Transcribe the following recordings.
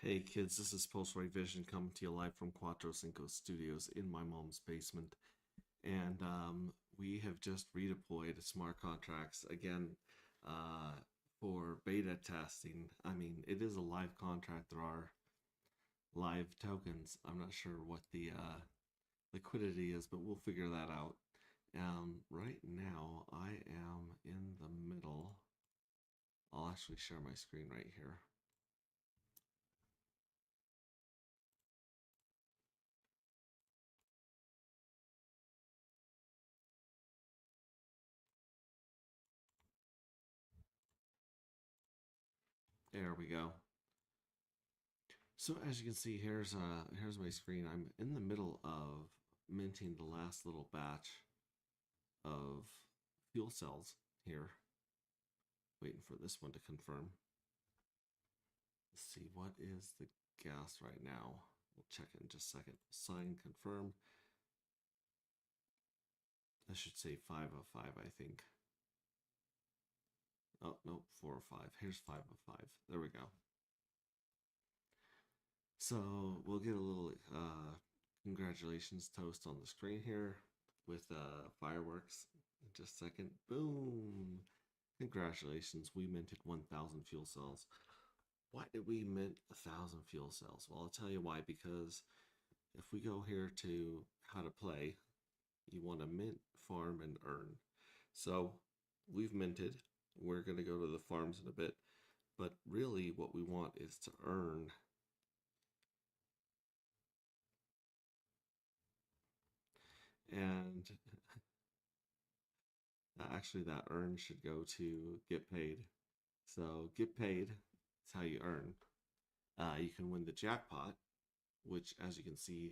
Hey kids, this is Post Ray Vision coming to you live from Quattro Cinco Studios in my mom's basement. And we have just redeployed smart contracts again uh, for beta testing. I mean, it is a live contract. There are live tokens. I'm not sure what the liquidity is, but we'll figure that out. Right now, I am in the middle. I'll actually share my screen right here. There we go. So as you can see, here's my screen. I'm in the middle of minting the last little batch of fuel cells here. Waiting for this one to confirm. Let's see, what is the gas right now? We'll check it in just a second. Sign, confirm. I should say 505, I think. Oh, no, 405. Here's 505. There we go. So we'll get a little congratulations toast on the screen here with fireworks in just a second. Boom! Congratulations, we minted 1,000 fuel cells. Why did we mint 1,000 fuel cells? Well, I'll tell you why. Because if we go here to how to play, you want to mint, farm, and earn. So we've minted. We're going to go to the farms in a bit. But really, what we want is to earn. And actually, that earn should go to get paid. So get paid is how you earn. You can win the jackpot, which, as you can see,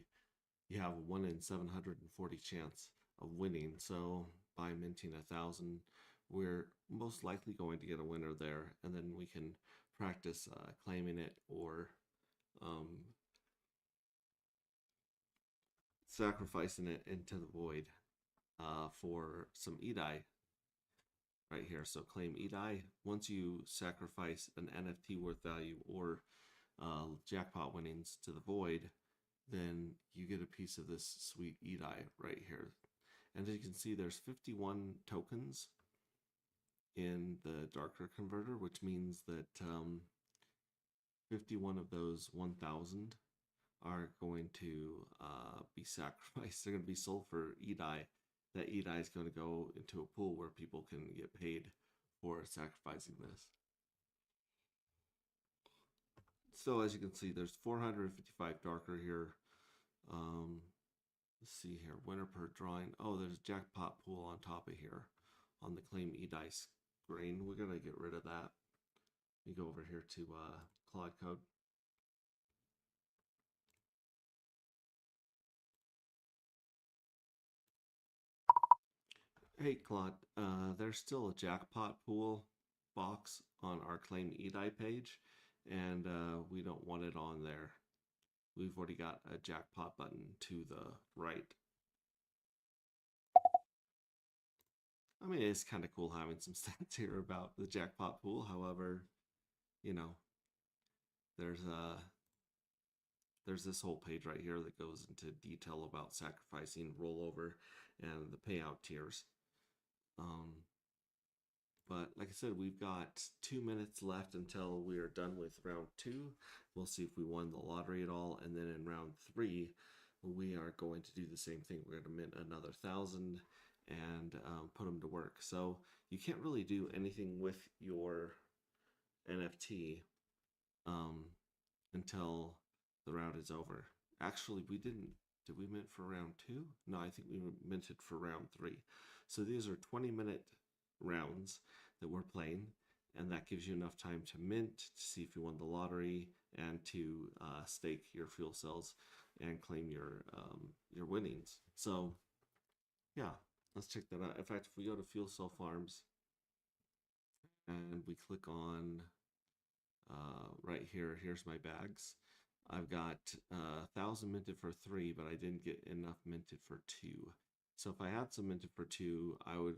you have a 1 in 740 chance of winning. So by minting 1,000, we're most likely going to get a winner there, and then we can practice claiming it or um, sacrificing it into the void for some EDI right here. So claim EDI. Once you sacrifice an NFT worth value or jackpot winnings to the void, then you get a piece of this sweet EDI right here. And as you can see, there's 51 tokens in the darker converter, which means that 51 of those 1,000 are going to be sacrificed. They're going to be sold for EDI. That EDI is going to go into a pool where people can get paid for sacrificing this. So as you can see, there's 455 darker here. Let's see here, winner per drawing. Oh, there's jackpot pool on top of here on the claim EDI screen. We're gonna get rid of that. We go over here to Claude Code. Hey Claude, there's still a jackpot pool box on our claim EDI page, and we don't want it on there. We've already got a jackpot button to the right. I mean, it's kind of cool having some stats here about the jackpot pool. However, you know, there's this whole page right here that goes into detail about sacrificing rollover and the payout tiers. But like I said, we've got 2 minutes left until we are done with round two. We'll see if we won the lottery at all. And then in round three, we are going to do the same thing. We're going to mint another 1,000 and put them to work. So you can't really do anything with your NFT until the round is over. Actually, we didn't. Did we mint for round two? No, I think we minted for round three. So these are 20-minute rounds that we're playing, and that gives you enough time to mint, to see if you won the lottery, and to stake your fuel cells and claim your winnings. So yeah, let's check that out. In fact, if we go to fuel cell farms and we click on right here, here's my bags. I've got 1,000 minted for 3, but I didn't get enough minted for 2. So if I had some minted for 2, I would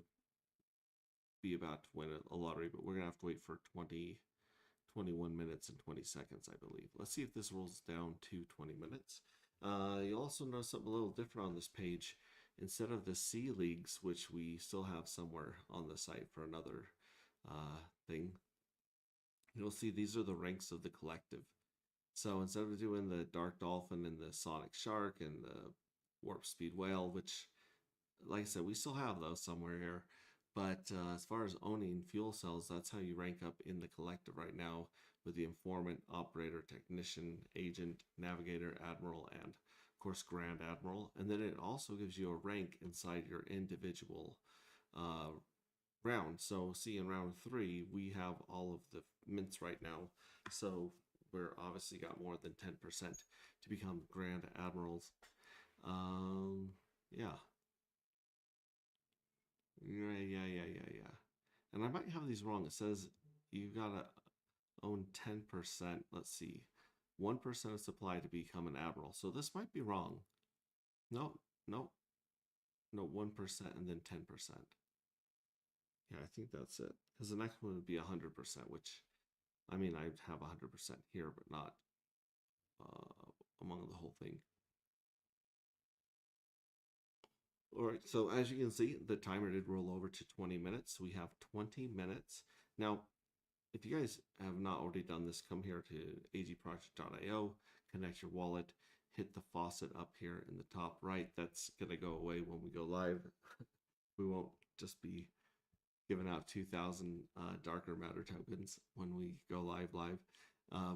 be about to win a lottery, but we're gonna have to wait for 20 21 minutes and 20 seconds, I believe. Let's see if this rolls down to 20 minutes. You'll also notice something a little different on this page. Instead of the C leagues, which we still have somewhere on the site for another thing, you'll see these are the ranks of the collective. So instead of doing the Dark Dolphin and the Sonic Shark and the Warp Speed Whale, which, like I said, we still have those somewhere here. But as far as owning fuel cells, that's how you rank up in the collective right now with the Informant, Operator, Technician, Agent, Navigator, Admiral, and of course Grand Admiral. And then it also gives you a rank inside your individual round. So see, in round 3, we have all of the mints right now. So we're obviously got more than 10% to become Grand Admirals. Yeah. And I might have these wrong. It says you gotta own 10%. Let's see. 1% of supply to become an admiral. So this might be wrong. No, 1% and then 10%. Yeah, I think that's it. Because the next one would be 100%, which, I mean, I'd have 100% here, but not among the whole thing. All right, so as you can see, the timer did roll over to 20 minutes. We have 20 minutes. Now, if you guys have not already done this, come here to azproject.io, connect your wallet, hit the faucet up here in the top right. That's going to go away when we go live. We won't just be giving out 2,000 darker matter tokens when we go live.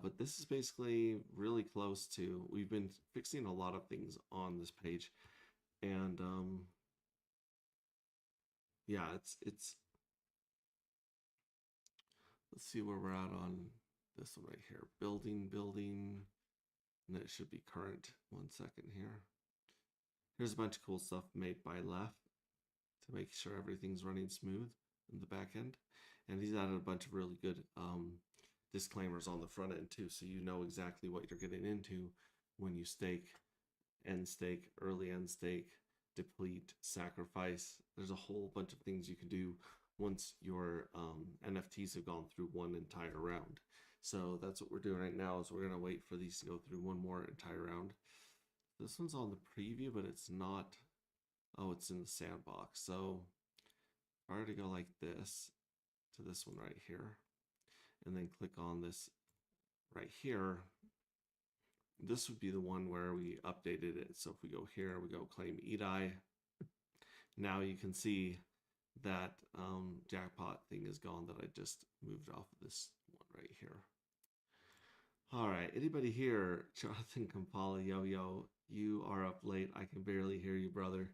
But this is basically really close to, we've been fixing a lot of things on this page. And yeah, it's let's see where we're at on this one right here. Building, and then it should be current. 1 second here. Here's a bunch of cool stuff made by Left to make sure everything's running smooth in the back end. And he's added a bunch of really good disclaimers on the front end too, so you know exactly what you're getting into when you stake, end stake, early end stake, deplete, sacrifice. There's a whole bunch of things you can do once your NFTs have gone through one entire round. So that's what we're doing right now, is we're going to wait for these to go through one more entire round. This one's on the preview, but it's not. Oh, it's in the sandbox. So if I were to go like this to this one right here, and then click on this right here, this would be the one where we updated it. So if we go here, we go claim EDI. Now you can see that jackpot thing is gone that I just moved off of this one right here. All right, anybody here? Jonathan Kampala, yo, you are up late. I can barely hear you, brother.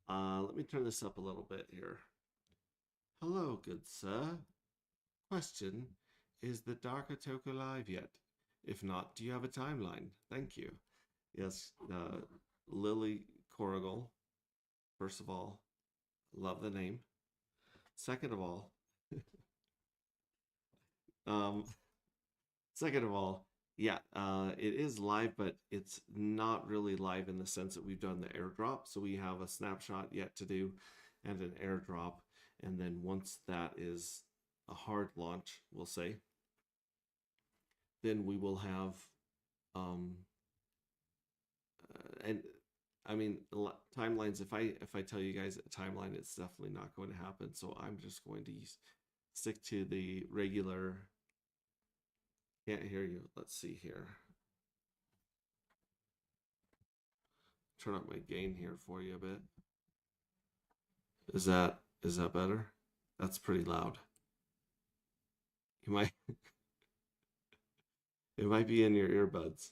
Let me turn this up a little bit here. Hello, good sir. Question, is the Dark Atoko live yet? If not, do you have a timeline? Thank you. Yes, Lily Corrigal. First of all, love the name. Second of all, yeah, it is live, but it's not really live in the sense that we've done the airdrop. So we have a snapshot yet to do and an airdrop. And then once that is a hard launch, we'll say, then we will have, and I mean, timelines, if I tell you guys a timeline, it's definitely not going to happen. So I'm just going to stick to the regular. Can't hear you. Let's see here. Turn up my gain here for you a bit. Is that better? That's pretty loud. You might it might be in your earbuds.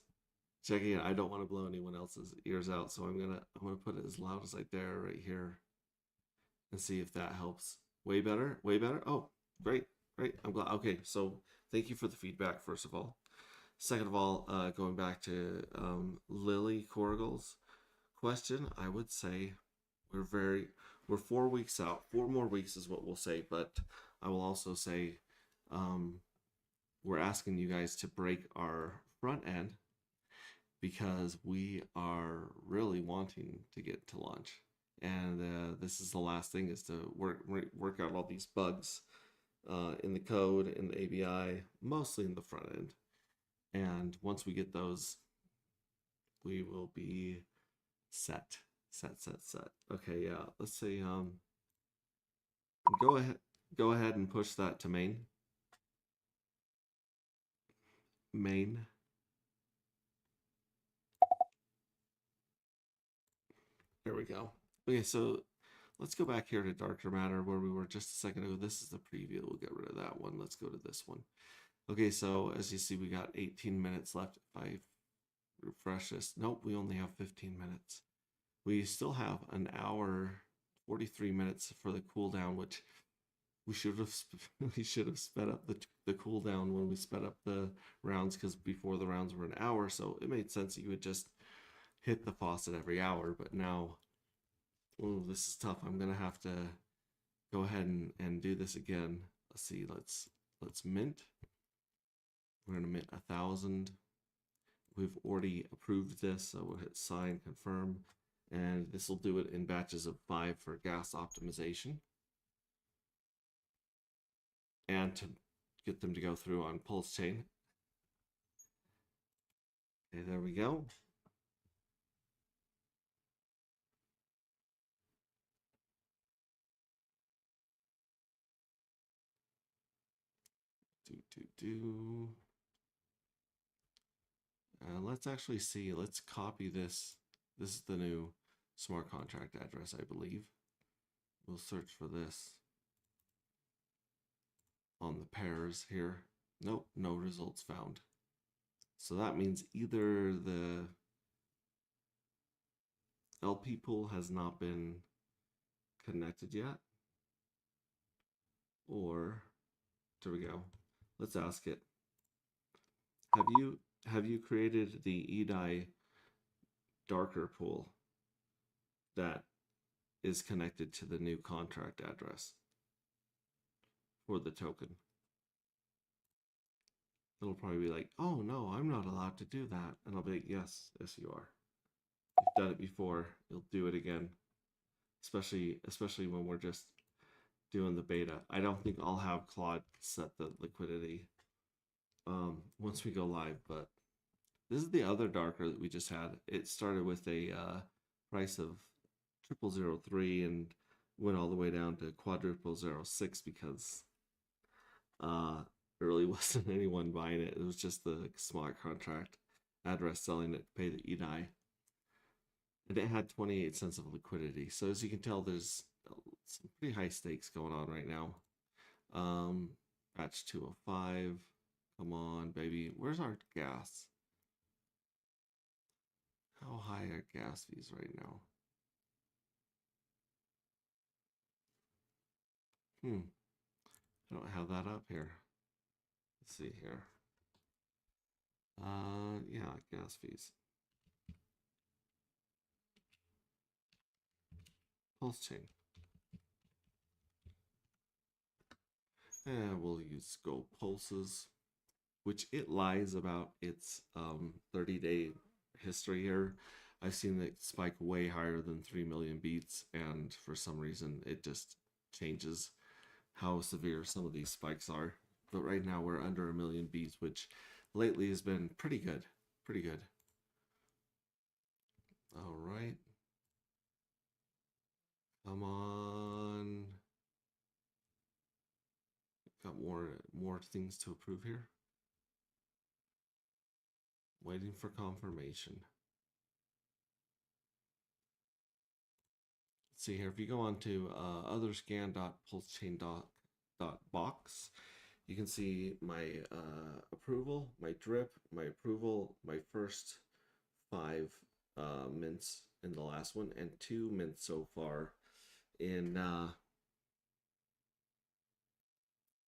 Checking it. I don't want to blow anyone else's ears out, so I'm gonna put it as loud as I dare right here and see if that helps. Way better? Way better? Oh, great. I'm glad. Okay, so thank you for the feedback, first of all. Second of all, going back to Lily Corrigal's question, I would say we're 4 weeks out. 4 more weeks is what we'll say, but I will also say we're asking you guys to break our front end because we are really wanting to get to launch. And this is the last thing, is to work out all these bugs in the code, in the ABI, mostly in the front end. And once we get those, we will be set. Okay, yeah. Let's say go ahead and push that to main. Main. There we go. Okay, so let's go back here to darker matter where we were just a second ago. This is the preview. We'll get rid of that one. Let's go to this one. Okay, so as you see, we got 18 minutes left. If I refresh this, nope, we only have 15 minutes. We still have an hour, 43 minutes for the cooldown, which we should have sped up the cooldown when we sped up the rounds, because before the rounds were an hour, so it made sense that you would just hit the faucet every hour. But now, oh, this is tough. I'm gonna have to go ahead and do this again. Let's see. Let's mint. We're gonna mint 1,000. We've already approved this, so we'll hit sign, confirm, and this will do it in batches of 5 for gas optimization, and to get them to go through on pulse chain. Okay, there we go. Let's actually see. Let's copy this. This is the new smart contract address, I believe. We'll search for this on the pairs here. Nope, no results found. So that means either the LP pool has not been connected yet, or there we go. Let's ask it. Have you created the EDI darker pool that is connected to the new contract address for the token? It'll probably be like, oh no, I'm not allowed to do that. And I'll be like, yes, you are. You've done it before, you'll do it again. Especially when we're just doing the beta. I don't think I'll have Claude set the liquidity once we go live, but this is the other darker that we just had. It started with a price of 0003 and went all the way down to quadruple 06 because there really wasn't anyone buying it. It was just the smart contract address selling it to pay the EDI. And it had 28 cents of liquidity. So as you can tell, there's some pretty high stakes going on right now. Batch 205. Come on, baby. Where's our gas? How high are gas fees right now? I don't have that up here. Let's see here. Yeah, gas fees. Pulse chain. And we'll use Go Pulses, which it lies about its 30-day history here. I've seen it spike way higher than 3 million beats, and for some reason it just changes how severe some of these spikes are. But right now we're under 1 million beats, which lately has been pretty good. Pretty good. All right. Come on. Got more things to approve here. Waiting for confirmation. Let's see here. If you go on to otherscan.pulsechain.box, you can see my approval, my drip, my approval, my first 5 mints in the last one, and 2 mints so far in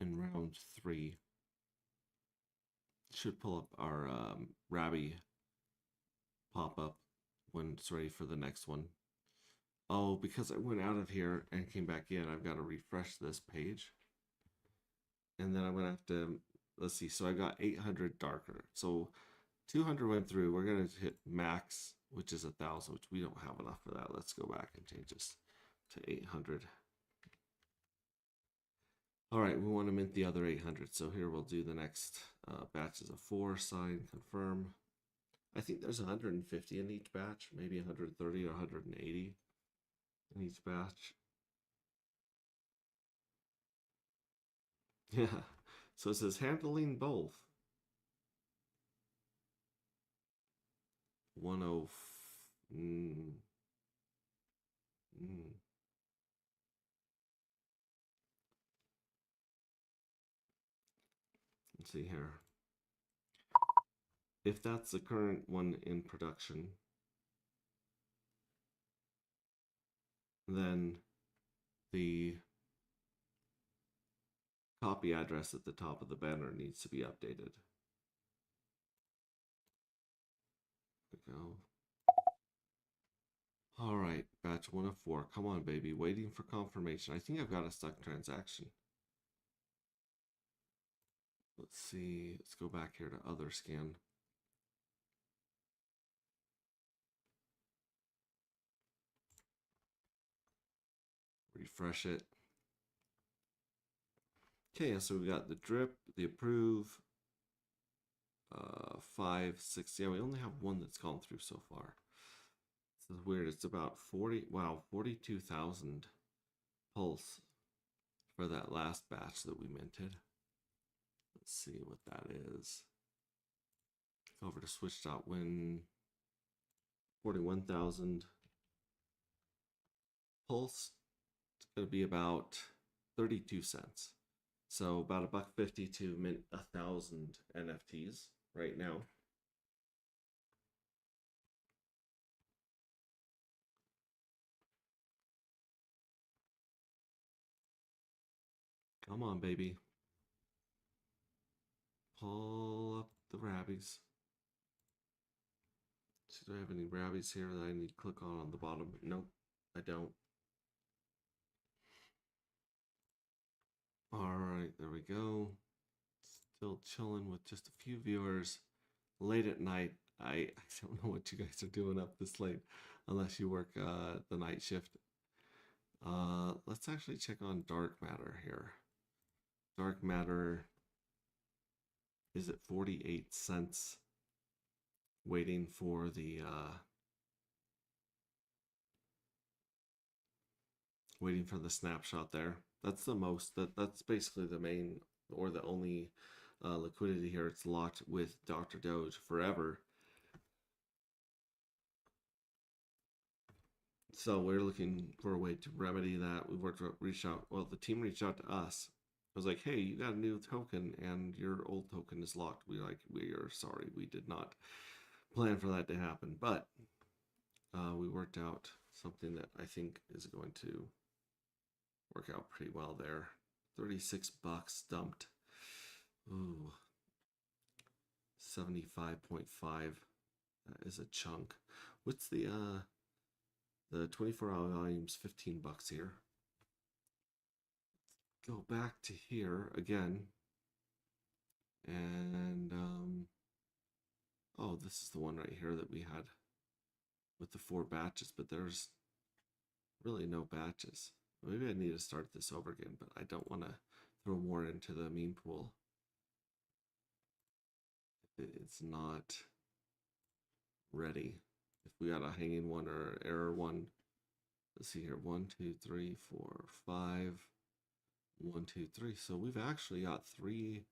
round 3. Should pull up our Rabby pop-up when it's ready for the next one. Oh, because I went out of here and came back in, I've got to refresh this page. And then I'm going to have to, let's see, so I got 800 darker. So 200 went through. We're going to hit max, which is 1,000, which we don't have enough for that. Let's go back and change this to 800. All right, we want to mint the other 800. So here we'll do the next batches of 4, sign, confirm. I think there's 150 in each batch, maybe 130 or 180 in each batch. Yeah. So it says handling both. 10. Mm, mm. Let's see here. If that's the current one in production, then the copy address at the top of the banner needs to be updated. There we go. All right, batch 1 of 4. Come on, baby. Waiting for confirmation. I think I've got a stuck transaction. Let's see. Let's go back here to other scan. Refresh it. Okay, so we got the drip, the approve, 5, 6. Yeah, we only have one that's gone through so far. This is weird. It's about 40. Wow, 42,000 pulse for that last batch that we minted. Let's see what that is. Over to switch.win. 41,000 pulse. It's going to be about 32 cents. So about $1.50 to mint 1,000 NFTs right now. Come on, baby. Pull up the rabbies. So do I have any rabbies here that I need to click on the bottom? Nope, I don't. All right, there we go. Still chilling with just a few viewers. Late at night. I don't know what you guys are doing up this late, unless you work the night shift. Let's actually check on dark matter here. Dark matter is at 48 cents. Waiting for the snapshot there. That's the most. That's basically the main or the only liquidity here. It's locked with Dr. Doge forever. So we're looking for a way to remedy that. We reached out. Well, the team reached out to us. I was like, hey, you got a new token and your old token is locked. We are sorry. We did not plan for that to happen. But we worked out something that I think is going to work out pretty well there. 36 bucks dumped. Ooh. 75.5. That is a chunk. What's the 24-hour volume's 15 bucks here. Go back to here again. And oh, this is the one right here that we had with the 4 batches, but there's really no batches. Maybe I need to start this over again, but I don't want to throw more into the meme pool. It's not ready. If we got a hanging one or error one, let's see here. 1, 2, 3, 4, 5. 1, 2, 3. So we've actually got 3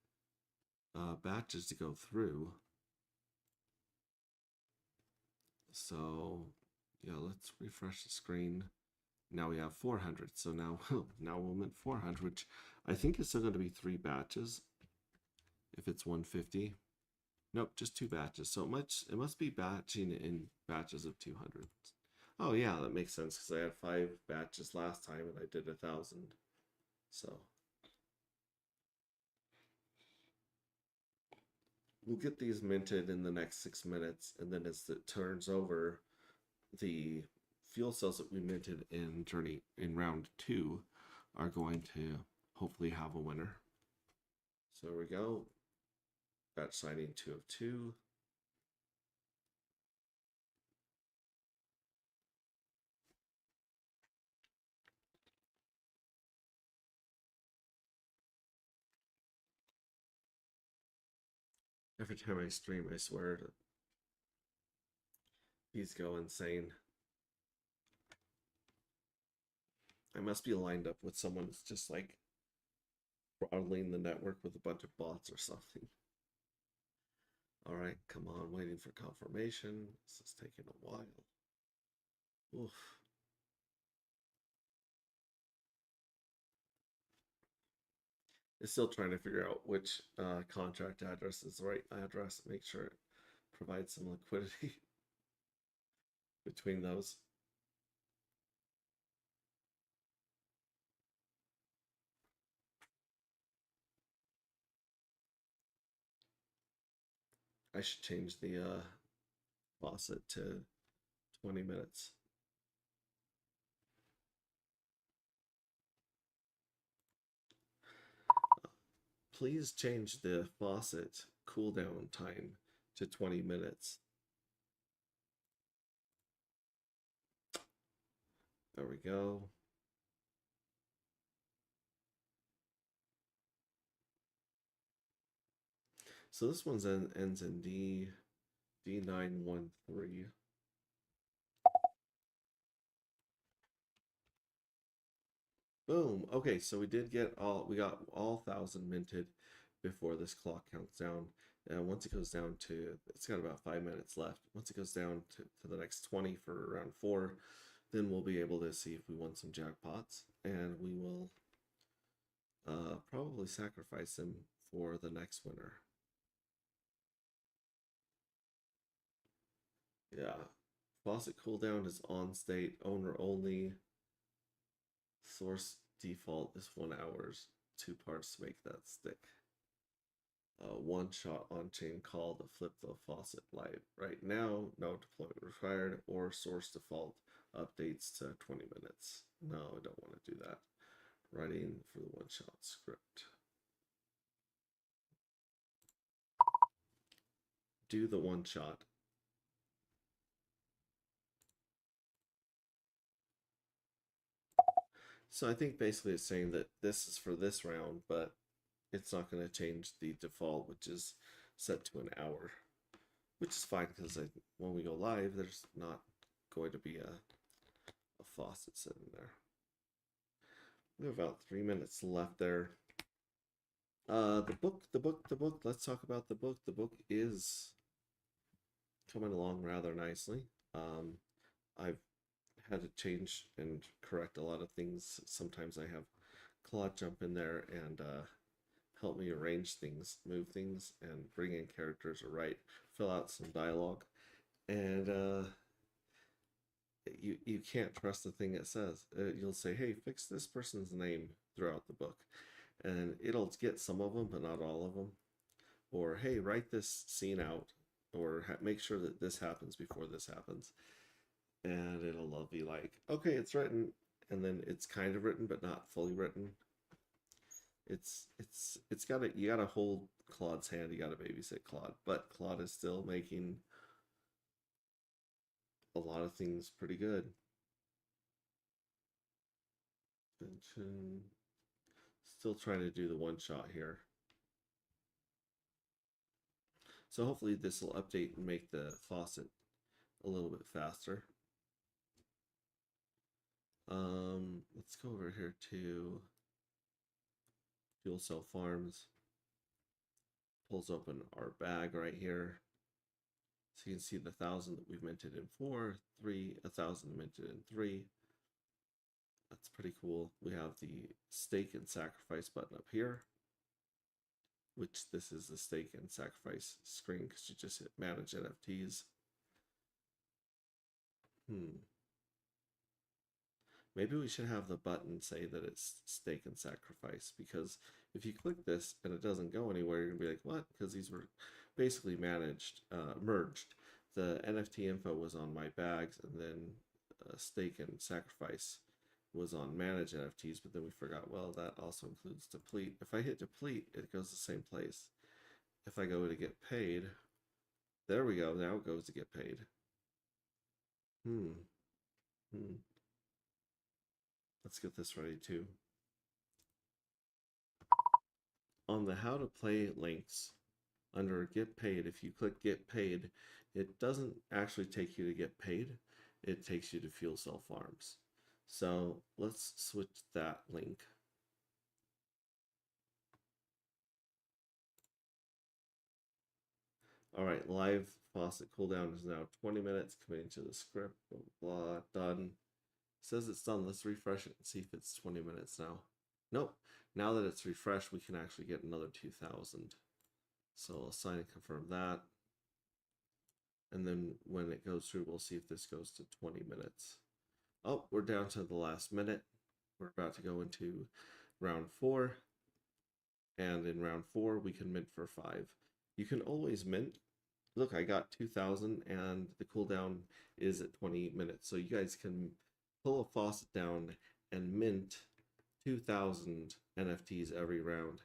batches to go through. So yeah, let's refresh the screen. Now we have 400. So now we'll mint 400, which I think is still going to be 3 batches. If it's 150. Nope, just 2 batches. So it must be batching in batches of 200. Oh yeah, that makes sense because I had 5 batches last time and I did 1,000. So we'll get these minted in the next 6 minutes, and then as it turns over, the fuel cells that we minted in round 2 are going to hopefully have a winner. So here we go. Batch signing 2 of 2. Every time I stream, I swear these go insane. I must be lined up with someone that's just like throttling the network with a bunch of bots or something. All right, come on, waiting for confirmation. This is taking a while. Oof. It's still trying to figure out which contract address is the right address. Make sure it provides some liquidity between those. I should change the faucet to 20 minutes. Please change the faucet cooldown time to 20 minutes. There we go. So this one's ends in D913. Boom. Okay, so we got all 1,000 minted before this clock counts down. And once it goes down to, it's got about 5 minutes left. Once it goes down to the next 20 for round 4, then we'll be able to see if we won some jackpots. And we will probably sacrifice them for the next winner. Yeah. Faucet cooldown is on state, owner only. Source default is 1 hours. 2 parts to make that stick. One shot on chain call to flip the faucet live. Right now, no deployment required, or source default updates to 20 minutes. No, I don't want to do that. Writing for the one shot script. Do the one shot. So I think basically it's saying that this is for this round, but it's not going to change the default, which is set to an hour, which is fine because when we go live, there's not going to be a faucet sitting there. We have about 3 minutes left there. The book. Let's talk about the book. The book is coming along rather nicely. I've had to change and correct a lot of things. Sometimes I have Claude jump in there and help me arrange things, move things, and bring in characters or write, fill out some dialogue. And you can't trust the thing it says. You'll say, "Hey, fix this person's name" throughout the book, and it'll get some of them, but not all of them. Or, "Hey, write this scene out," or make sure that this happens before this happens, and it'll be like, "Okay, it's written," and then it's kind of written but not fully written. It's gotta, you gotta hold Claude's hand, you gotta babysit Claude, but Claude is still making a lot of things pretty good. Still trying to do the one shot here. So hopefully this will update and make the faucet a little bit faster. Let's go over here to Fuel Cell Farms. Pulls open our bag right here. So you can see the 1,000 that we've minted in 4, 3, 1,000 minted in 3. That's pretty cool. We have the stake and sacrifice button up here, which this is the stake and sacrifice screen because you just hit manage NFTs. Maybe we should have the button say that it's stake and sacrifice, because if you click this and it doesn't go anywhere, you're gonna be like, what? Because these were basically merged. The NFT info was on my bags, and then stake and sacrifice was on manage NFTs, but then we forgot, well, that also includes deplete. If I hit deplete, it goes the same place. If I go to get paid, there we go, now it goes to get paid. Let's get this ready too. On the how to play links, under get paid, if you click get paid, it doesn't actually take you to get paid. It takes you to Fuel Cell Farms. So let's switch that link. All right, live faucet cooldown is now 20 minutes, committing to the script, blah, blah, blah, done. It says it's done. Let's refresh it and see if it's 20 minutes now. Nope. Now that it's refreshed, we can actually get another 2,000. So I'll sign and confirm that. And then when it goes through, we'll see if this goes to 20 minutes. Oh, we're down to the last minute. We're about to go into round 4. And in round 4, we can mint for 5. You can always mint. Look, I got 2,000 and the cooldown is at 20 minutes. So you guys can pull a faucet down and mint 2,000 NFTs every round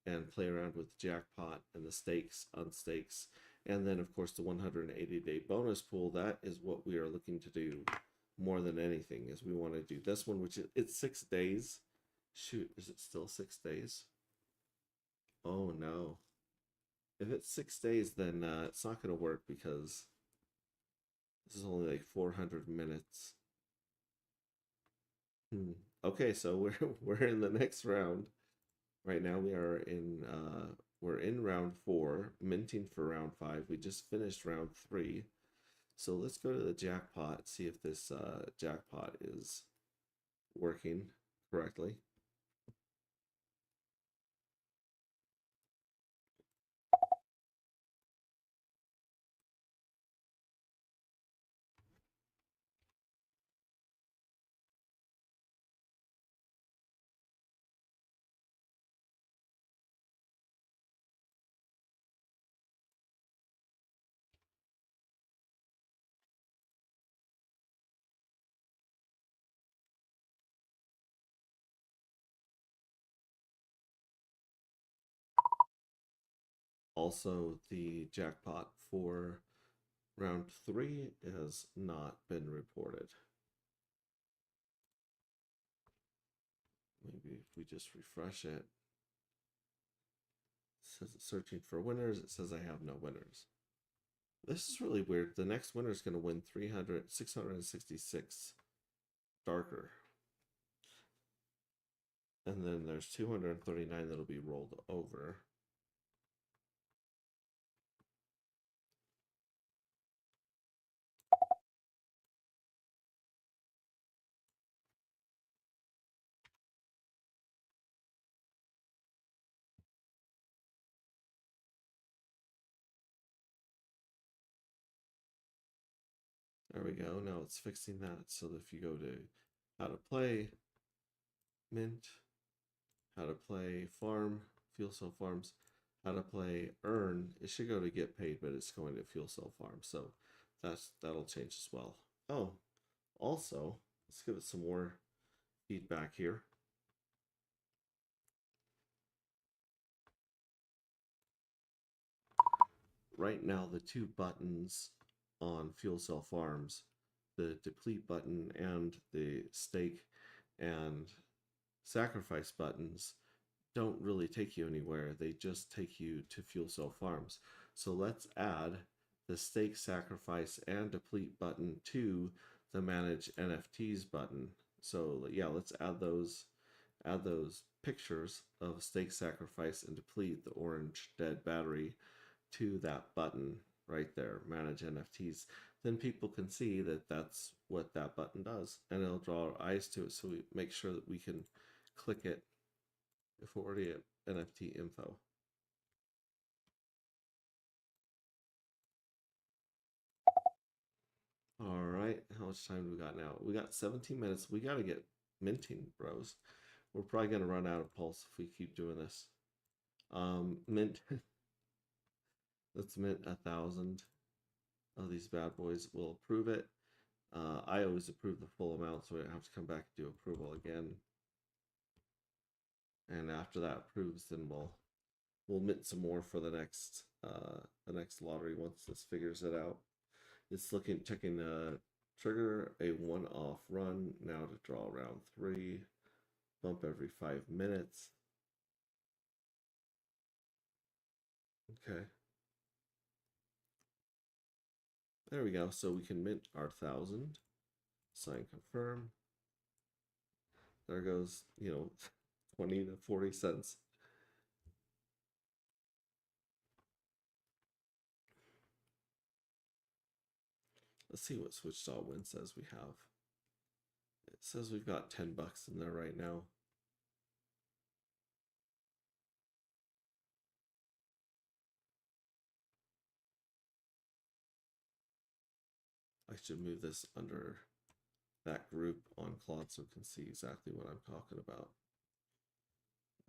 and play around with the jackpot and the stakes, unstakes. And then, of course, the 180-day bonus pool. That is what we are looking to do more than anything, is we want to do this one, which it's 6 days. Shoot, is it still 6 days? Oh, no. If it's 6 days, then it's not going to work because this is only like 400 minutes. Okay, so we're in the next round. Right now we're in round 4, minting for round 5. We just finished round 3. So let's go to the jackpot, see if this jackpot is working correctly. Also, the jackpot for round 3 has not been reported. Maybe if we just refresh it. It says it's searching for winners. It says I have no winners. This is really weird. The next winner is going to win 666 darker. And then there's 239 that'll be rolled over. There we go. Now it's fixing that. So if you go to how to play, mint, how to play farm, Fuel Cell Farms, how to play earn, it should go to get paid, but it's going to Fuel Cell Farms. So that'll change as well. Oh, also, let's give it some more feedback here. Right now, the 2 buttons on Fuel Cell Farms, the deplete button and the stake and sacrifice buttons, don't really take you anywhere. They just take you to Fuel Cell Farms. So let's add the stake, sacrifice, and deplete button to the manage NFTs button. So yeah, let's add those pictures of stake, sacrifice, and deplete, the orange dead battery, to that button right there, manage NFTs. Then people can see that that's what that button does, and it'll draw our eyes to it, so we make sure that we can click it if we're already at NFT info. All right, how much time do we got now? We got 17 minutes. We got to get minting, bros. We're probably going to run out of pulse if we keep doing this. Mint. Let's mint 1,000 of these bad boys. We'll approve it. I always approve the full amount, so we don't have to come back and do approval again. And after that approves, then we'll mint some more for the next lottery once this figures it out. It's checking trigger a one-off run now to draw round 3, bump every 5 minutes. Okay. There we go. So we can mint our 1,000. Sign confirm. There goes, 20 to 40 cents. Let's see what Switch.win says we have. It says we've got 10 bucks in there right now. I should move this under that group on Claude so we can see exactly what I'm talking about.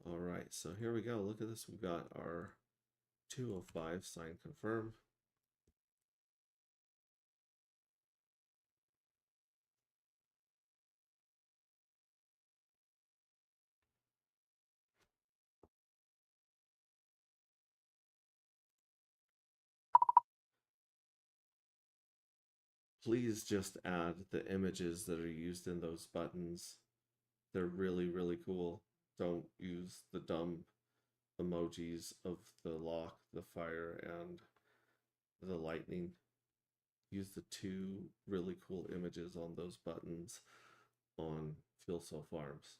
All right, so here we go. Look at this. We've got our 205 sign confirm. Please just add the images that are used in those buttons. They're really, really cool. Don't use the dumb emojis of the lock, the fire, and the lightning. Use the two really cool images on those buttons on Fuel Cell Farms.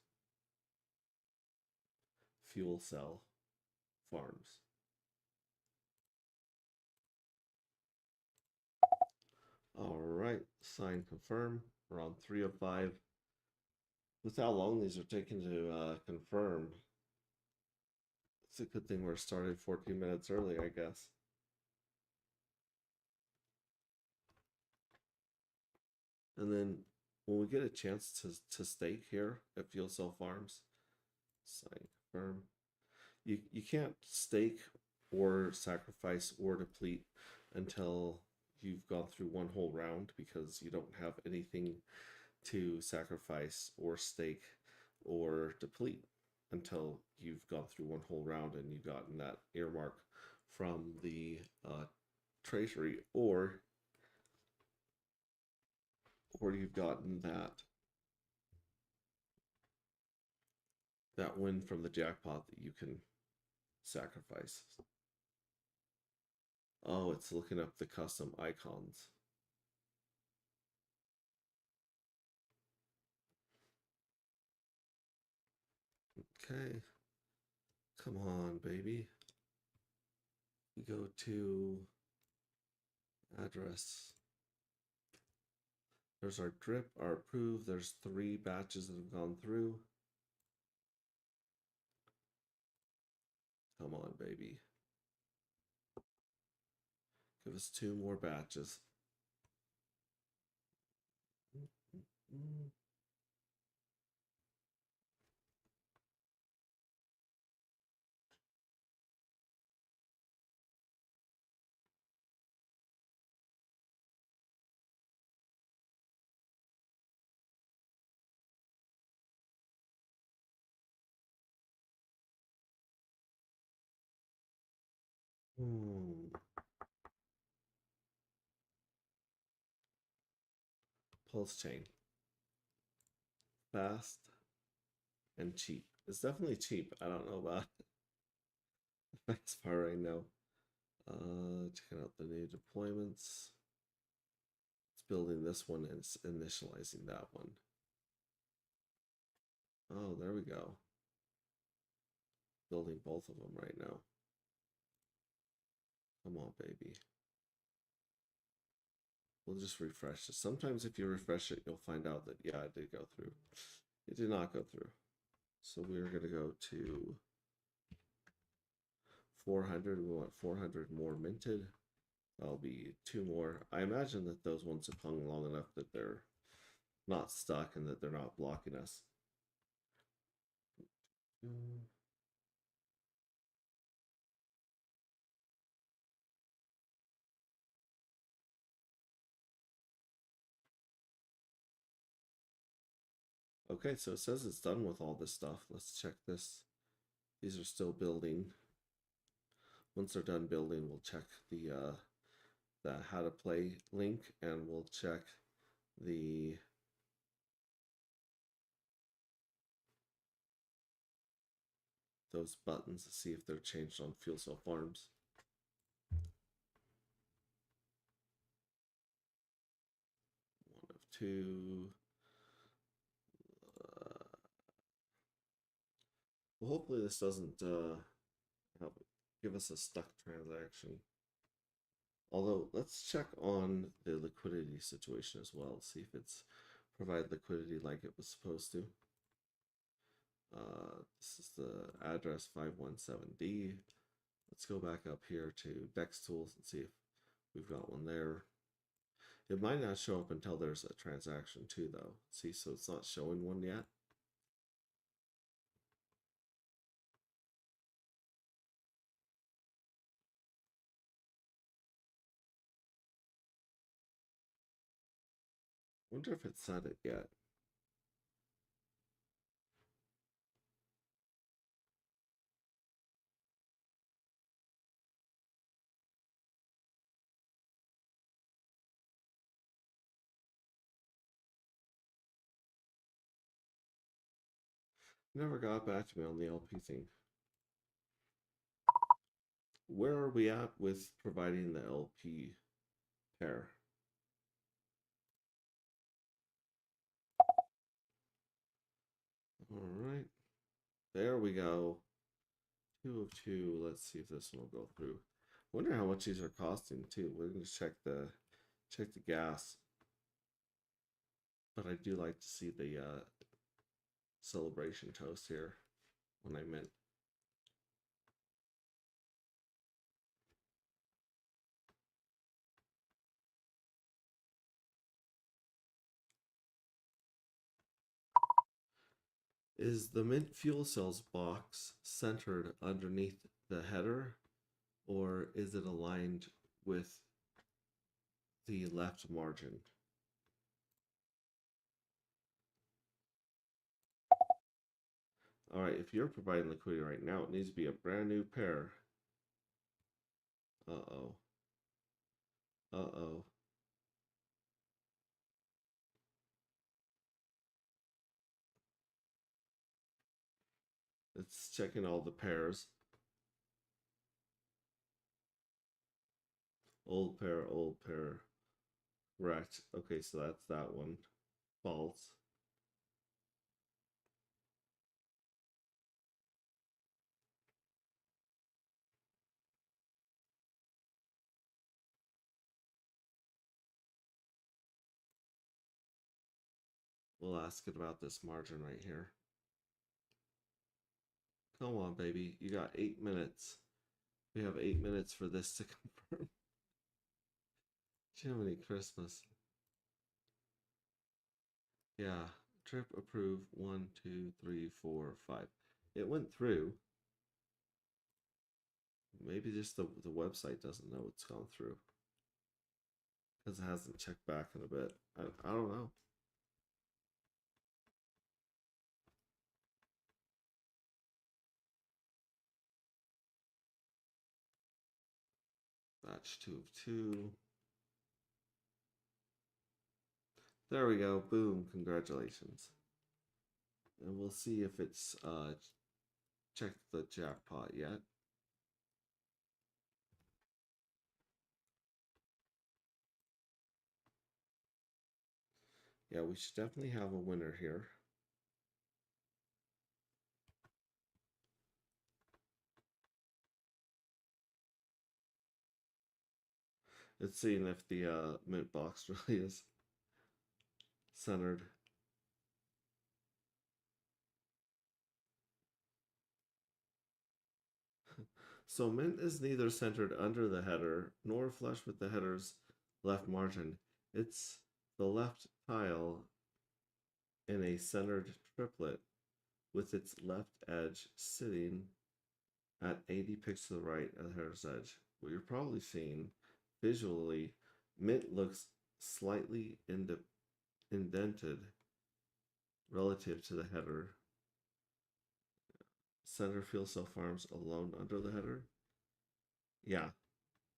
Fuel Cell Farms. All right, sign confirm. We're on 305. With how long these are taking to confirm, it's a good thing we're started 14 minutes early, I guess. And then when we get a chance to stake here at Fuel Cell Farms, sign confirm. You can't stake or sacrifice or deplete until you've gone through one whole round because you don't have anything to sacrifice or stake or deplete until you've gone through one whole round and you've gotten that earmark from the treasury, or you've gotten that win from the jackpot that you can sacrifice. Oh, it's looking up the custom icons. Okay. Come on, baby. We go to address. There's our drip, our approved. There's 3 batches that have gone through. Come on, baby. Give us 2 more batches. Pulse chain. Fast and cheap. It's definitely cheap. I don't know about the fast part right now. Checking out the new deployments. It's building this one and it's initializing that one. Oh, there we go. Building both of them right now. Come on, baby. We'll just refresh it. Sometimes if you refresh it, you'll find out that, yeah, it did go through. It did not go through. So we're going to go to 400. We want 400 more minted. That'll be 2 more. I imagine that those ones have hung long enough that they're not stuck and that they're not blocking us. Okay, so it says it's done with all this stuff. Let's check this. These are still building. Once they're done building, we'll check the how to play link, and we'll check those buttons to see if they're changed on Fuel Cell Farms. to. Well, hopefully this doesn't help give us a stuck transaction. Although, let's check on the liquidity situation as well. See if it's provide liquidity like it was supposed to. This is the address 517D. Let's go back up here to Dex Tools and see if we've got one there. It might not show up until there's a transaction too, though. See, so it's not showing one yet. Wonder if it said it yet. Never got back to me on the LP thing. Where are we at with providing the LP pair? All right, there we go. 2 of 2. Let's see if this one will go through. Wonder how much these are costing too. We're gonna check the gas. But I do like to see the celebration toast here when I mint. Is the mint fuel cells box centered underneath the header, or is it aligned with the left margin? All right, if you're providing liquidity right now, it needs to be a brand new pair. Uh-oh. Uh-oh. It's checking all the pairs. Old pair, old pair. Correct. Okay, so that's that one. False. We'll ask it about this margin right here. Come on, baby. You got 8 minutes. We have 8 minutes for this to confirm. Jiminy Christmas. Yeah. Trip approved. 1, 2, 3, 4, 5. It went through. Maybe just the website doesn't know it's gone through. Because it hasn't checked back in a bit. I don't know. Batch 2 of 2. There we go. Boom. Congratulations. And we'll see if it's checked the jackpot yet. Yeah, we should definitely have a winner here. It's seeing if the mint box really is centered. So mint is neither centered under the header nor flush with the header's left margin. It's the left tile in a centered triplet with its left edge sitting at 80 pixels to the right of the header's edge. What you're probably seeing visually, mint looks slightly indented relative to the header. Center Fuel Cell Farms alone under the header. Yeah,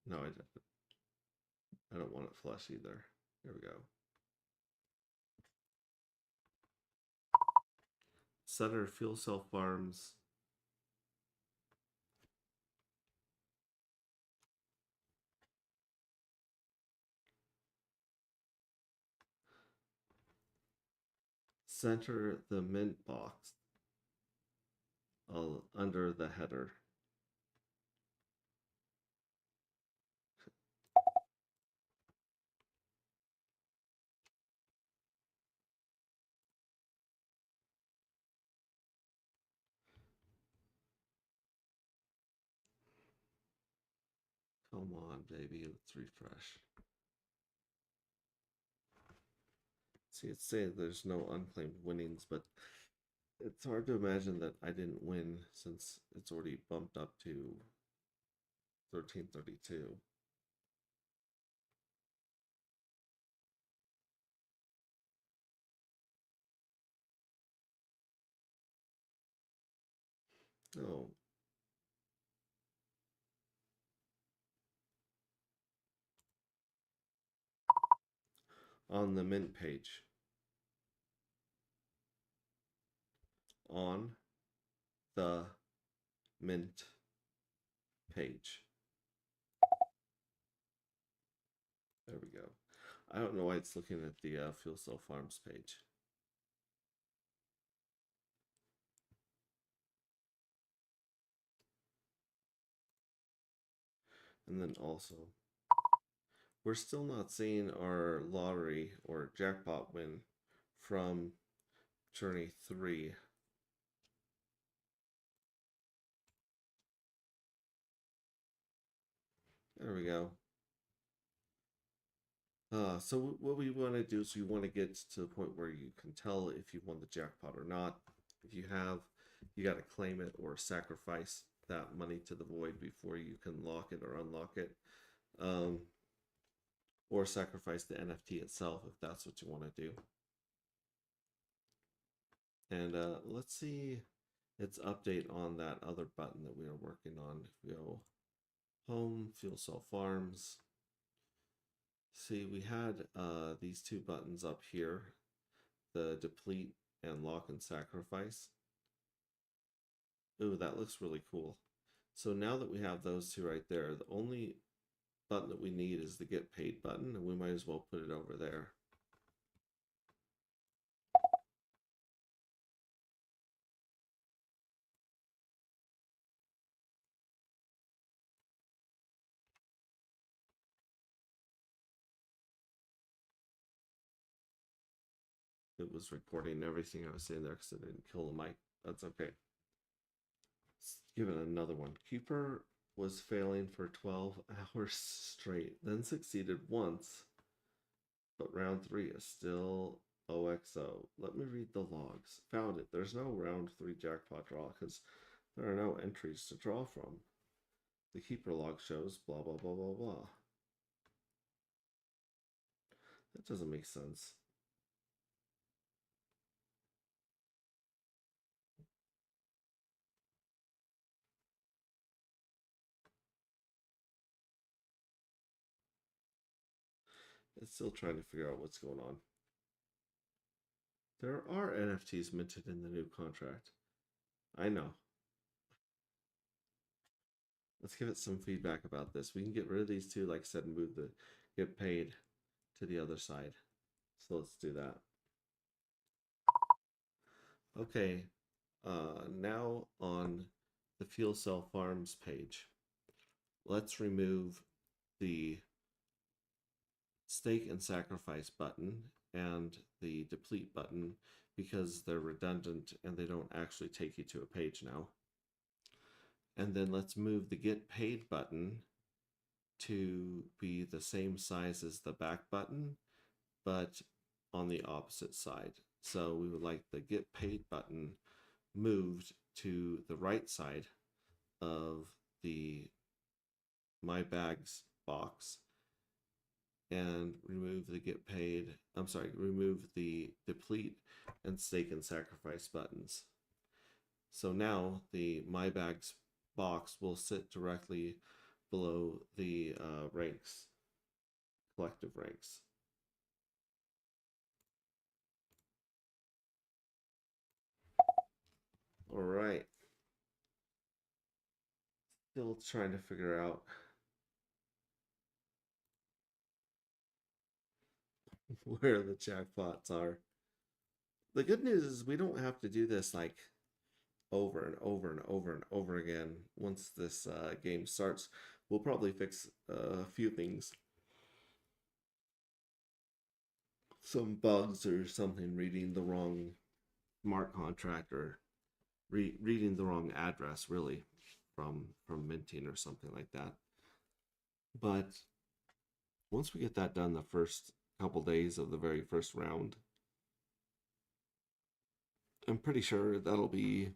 no, I don't want it flush either. Here we go. Center Fuel Cell Farms. center the mint box under the header. Come on, baby, let's refresh. See, it's saying there's no unclaimed winnings, but it's hard to imagine that I didn't win since it's already bumped up to 1332. Oh, on the mint page. On the mint page. There we go. I don't know why it's looking at the Fuel Cell Farms page. And then also, we're still not seeing our lottery or jackpot win from Journey 3. There we go. So what we want to do is we want to get to the point where you can tell if you won the jackpot or not. If you have, you got to claim it or sacrifice that money to the void before you can lock it or unlock it. Or sacrifice the NFT itself if that's what you want to do. And let's see its update on that other button that we are working on. If we go home, Fuel Cell Farms. See, we had these two buttons up here, the deplete and lock and sacrifice. Ooh, that looks really cool. So now that we have those two right there, the only button that we need is the get paid button, and we might as well put it over there. It was recording everything I was saying there because I didn't kill the mic. That's okay. Let's give it another one. Keeper was failing for 12 hours straight, then succeeded once, but round 3 is still OXO. Let me read the logs. Found it. There's no round 3 jackpot draw because there are no entries to draw from. The keeper log shows blah blah blah blah blah. That doesn't make sense. It's still trying to figure out what's going on. There are NFTs minted in the new contract. I know. Let's give it some feedback about this. We can get rid of these two, like I said, and move the get paid to the other side. So let's do that. Okay, now on the Fuel Cell Farms page, let's remove the stake and sacrifice button and the deplete button because they're redundant and they don't actually take you to a page now. And then let's move the get paid button to be the same size as the back button, but on the opposite side. So we would like the get paid button moved to the right side of the My Bags box and remove the get paid, remove the deplete and stake and sacrifice buttons. So now the My Bags box will sit directly below the ranks, collective ranks. All right. Still trying to figure out where the jackpots are. The good news is we don't have to do this like over and over and over and over again. Once this game starts, we'll probably fix a few things, some bugs or something, reading the wrong smart contract or reading the wrong address, really, from minting or something like that. But once we get that done, the first couple days of the very first round, I'm pretty sure that'll be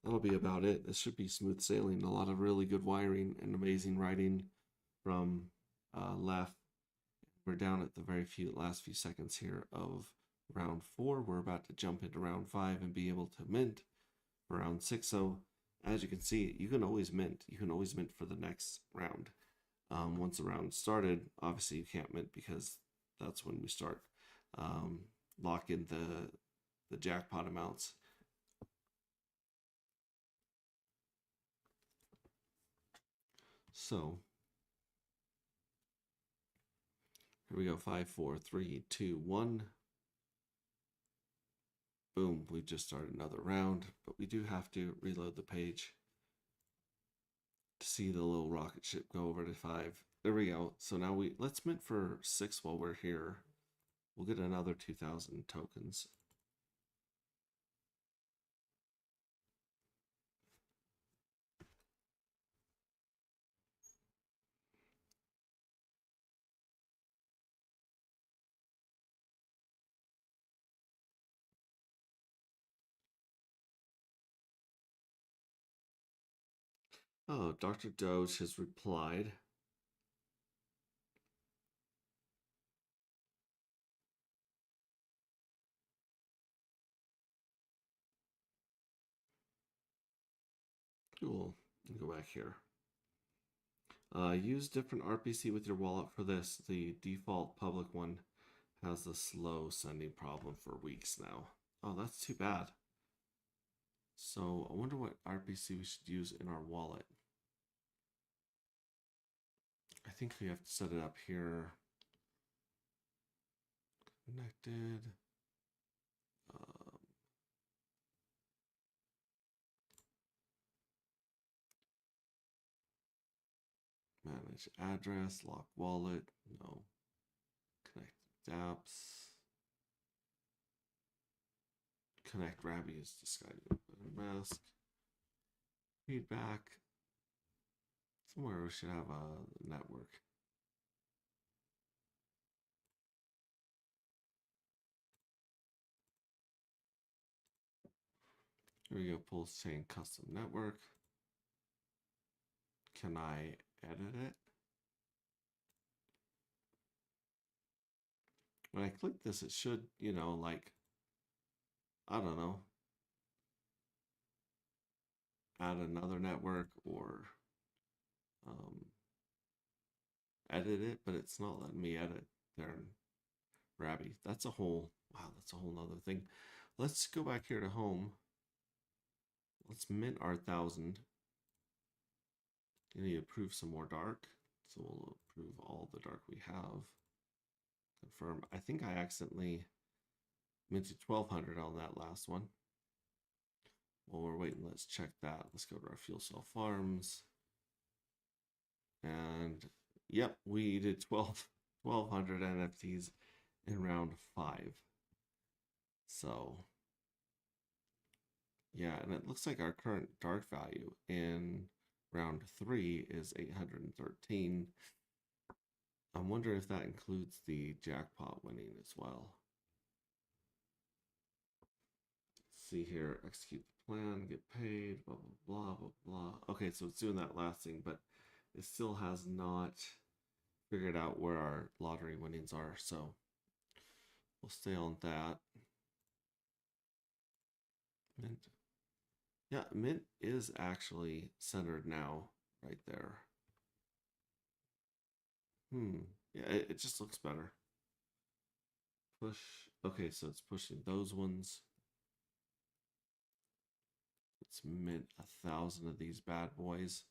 about it. This should be smooth sailing. A lot of really good wiring and amazing writing from left. We're down at the last few seconds here of round 4. We're about to jump into round 5 and be able to mint for round 6. So as you can see, you can always mint. You can always mint for the next round. Once the round started, obviously you can't mint because that's when we start lock in the jackpot amounts. So here we go. 5, 4, 3, 2, 1. Boom, we just started another round, but we do have to reload the page to see the little rocket ship go over to 5. There we go. So now let's mint for 6 while we're here. We'll get another 2,000 tokens. Oh, Dr. Doge has replied. Cool. Go back here. Use different RPC with your wallet for this. The default public one has a slow sending problem for weeks now. Oh, that's too bad. So I wonder what RPC we should use in our wallet. I think we have to set it up here. Connected. Manage address, lock wallet, no. Connect apps. Connect Rabby is disguised mask. Feedback. Somewhere we should have a network. Here we go, pulse chain custom network. Can I edit it? When I click this, it should, like, I don't know, add another network or edit it, but it's not letting me edit there in Rabby. That's a whole nother thing. Let's go back here to home. Let's mint our 1,000. You need to approve some more dark. So we'll approve all the dark we have. Confirm. I think I accidentally minted 1,200 on that last one. While we're waiting, let's check that. Let's go to our fuel cell farms. And yep, we did 1,200 NFTs in round 5. So yeah, and it looks like our current dark value in round 3 is 813. I'm wondering if that includes the jackpot winning as well. Let's see here, execute the plan, get paid, blah, blah, blah, blah, blah. Okay, so it's doing that last thing, but it still has not figured out where our lottery winnings are. So we'll stay on that. Mint. Yeah, Mint is actually centered now, right there. Yeah, it just looks better. Push. Okay, so it's pushing those ones. Let's mint 1,000 of these bad boys.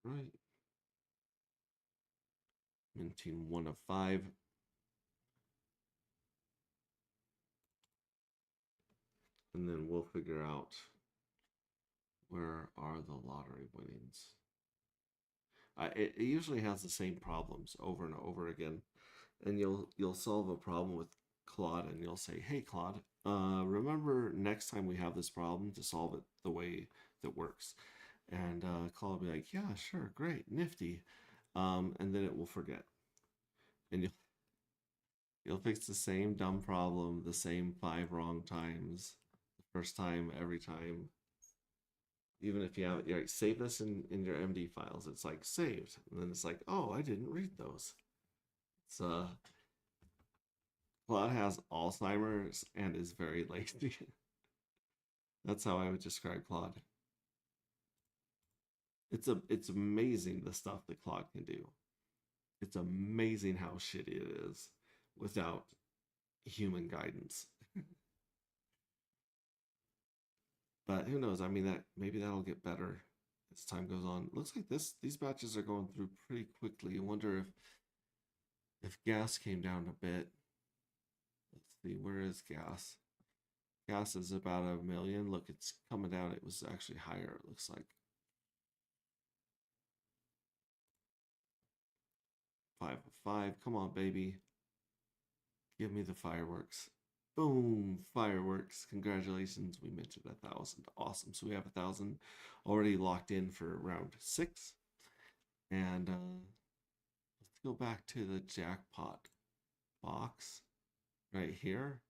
Right. Minting 1 of 5. And then we'll figure out where are the lottery winnings. It usually has the same problems over and over again. And you'll solve a problem with Claude and you'll say, hey Claude, remember next time we have this problem to solve it the way that works. And Claude will be like, yeah, sure, great, nifty. And then it will forget. And you'll fix the same dumb problem the same 5 wrong times. The first time, every time. Even if you have it, like, save this in your MD files. It's like saved. And then it's like, oh, I didn't read those. It's Claude has Alzheimer's and is very lazy. That's how I would describe Claude. It's amazing the stuff that Claude can do. It's amazing how shitty it is without human guidance. But who knows? I mean, that maybe that'll get better as time goes on. Looks like these batches are going through pretty quickly. I wonder if gas came down a bit. Let's see, where is gas? Gas is about 1 million. Look, it's coming down. It was actually higher, it looks like. 5 of 5. Come on, baby. Give me the fireworks. Boom, fireworks. Congratulations. We mentioned 1,000. Awesome. So we have 1,000 already locked in for round 6. And let's go back to the jackpot box right here.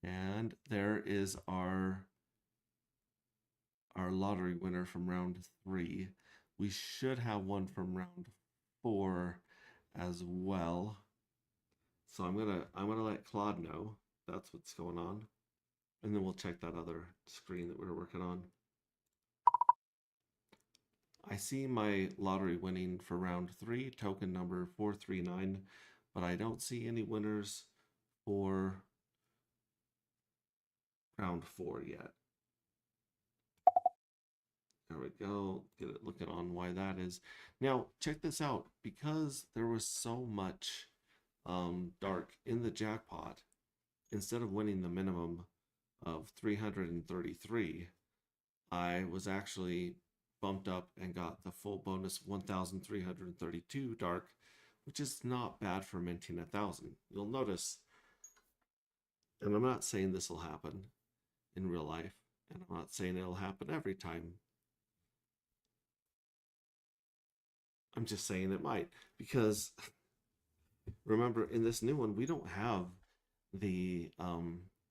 And there is our lottery winner from round 3. We should have one from round 4 as well. So I'm gonna let Claude know that's what's going on. And then we'll check that other screen that we were working on. I see my lottery winning for round 3, token number 439, but I don't see any winners for round 4 yet. There we go. Get it looking on why that is. Now, check this out. Because there was so much dark in the jackpot, instead of winning the minimum of 333, I was actually bumped up and got the full bonus 1,332 dark, which is not bad for minting 1,000. You'll notice, and I'm not saying this will happen in real life, and I'm not saying it'll happen every time. I'm just saying it might, because remember, in this new one, we don't have the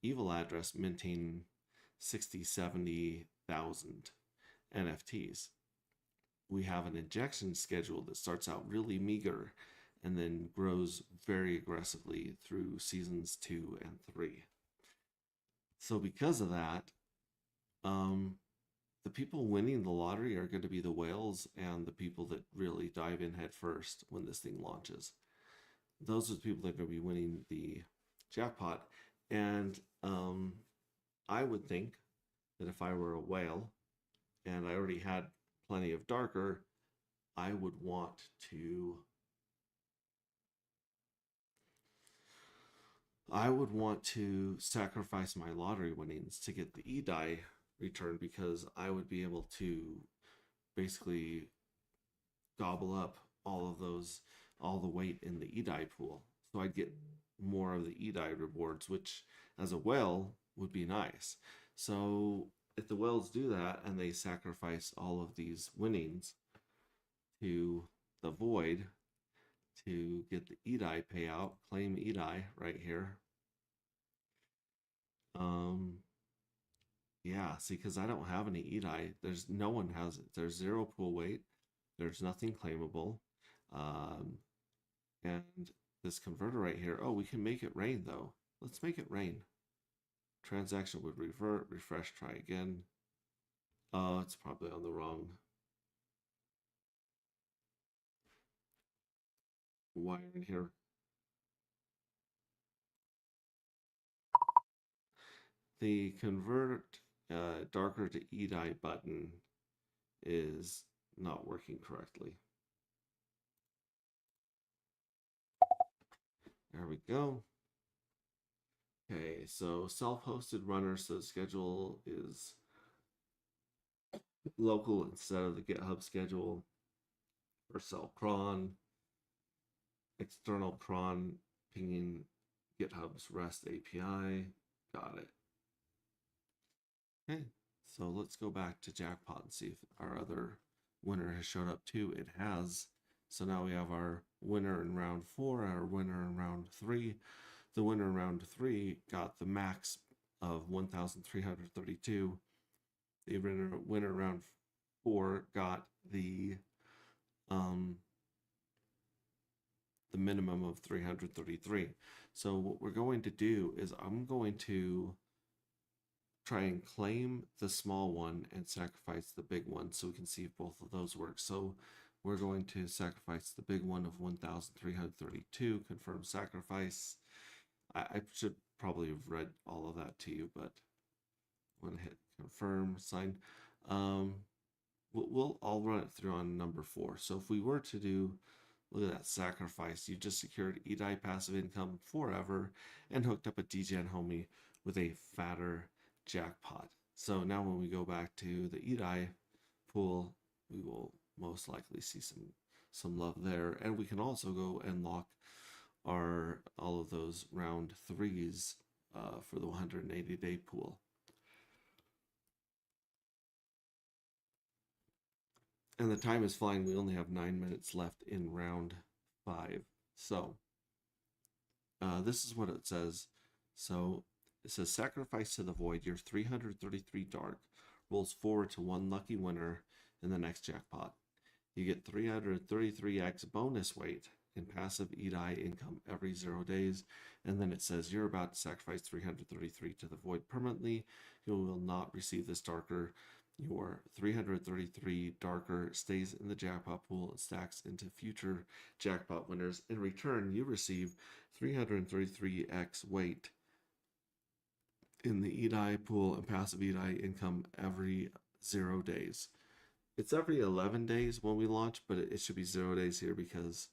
evil address minting 60, 70,000 NFTs. We have an injection schedule that starts out really meager and then grows very aggressively through seasons 2 and 3. So because of that, the people winning the lottery are going to be the whales and the people that really dive in head first when this thing launches. Those are the people that are going to be winning the jackpot. And I would think that if I were a whale and I already had plenty of darker, I would want to sacrifice my lottery winnings to get the E-die return, because I would be able to basically gobble up all the weight in the E-die pool. So I'd get more of the E-die rewards, which as a whale would be nice. So if the whales do that and they sacrifice all of these winnings to the void to get the E-die payout, claim E-die right here. Yeah, see, because I don't have any E-die. No one has it. There's 0 pool weight. There's nothing claimable. And this converter right here, oh, we can make it rain though. Let's make it rain. Transaction would revert, refresh, try again. Oh, it's probably on the wrong wire in here. The convert darker to E-die button is not working correctly. There we go. Okay, so self-hosted runner, so the schedule is local instead of the GitHub schedule. Vercel cron, external cron pinging GitHub's REST API. Got it. Okay, so let's go back to Jackpot and see if our other winner has showed up too. It has. So now we have our winner in round 4, our winner in round 3. The winner in round 3 got the max of 1,332. The winner round 4 got the minimum of 333. So what we're going to do is I'm going to try and claim the small one and sacrifice the big one so we can see if both of those work. So we're going to sacrifice the big one of 1,332, confirm sacrifice. I should probably have read all of that to you, but I'm going to hit confirm, sign. I'll run it through on number 4. So if we were to do, look at that sacrifice, you just secured eDai passive income forever and hooked up a DGen homie with a fatter jackpot. So now when we go back to the eDai pool, we will most likely see some love there. And we can also go and lock all of those round 3s for the 180-day pool. And the time is flying. We only have 9 minutes left in round 5. So this is what it says. So it says sacrifice to the void. Your 333 dark rolls forward to 1 lucky winner in the next jackpot. You get 333x bonus weight in passive eDai income every 0 days. And then it says you're about to sacrifice 333 to the void permanently. You will not receive this darker. Your 333 darker stays in the jackpot pool and stacks into future jackpot winners. In return, you receive 333x weight in the eDai pool and passive eDai income every 0 days. It's every 11 days when we launch, but it should be 0 days here because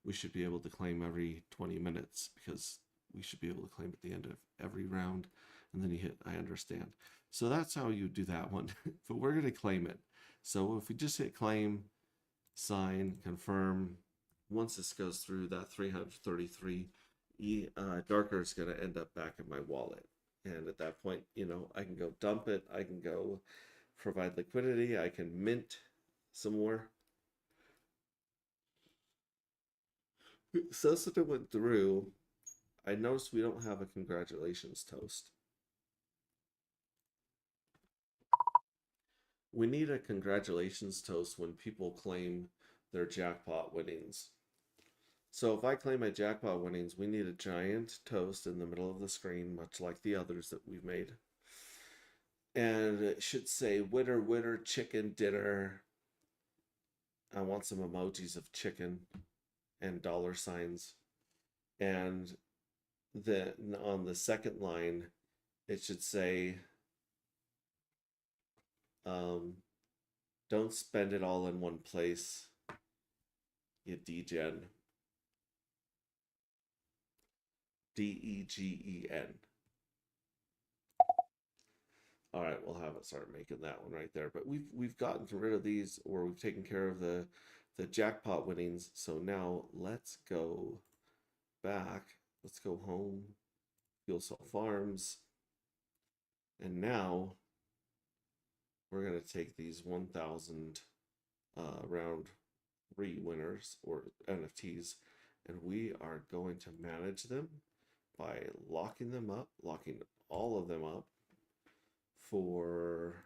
we should be able to claim every 20 minutes because we should be able to claim at the end of every round. And then you hit I understand. So that's how you do that one. But we're going to claim it. So if we just hit claim, sign, confirm, once this goes through, that 333 darker is going to end up back in my wallet. And at that point, I can go dump it. I can go provide liquidity. I can mint some more. Since it went through, I noticed we don't have a congratulations toast. We need a congratulations toast when people claim their jackpot winnings. So if I claim my jackpot winnings, we need a giant toast in the middle of the screen, much like the others that we've made. And it should say winner, winner, chicken dinner. I want some emojis of chicken and dollar signs. And then on the second line, it should say, don't spend it all in one place, you degen. DEGEN. All right, we'll have it start making that one right there. But we've gotten rid of these, or we've taken care of the jackpot winnings. So now let's go back. Let's go home. Fuel Cell Farms. And now we're going to take these 1,000 round 3 winners or NFTs, and we are going to manage them by locking them up, locking all of them up for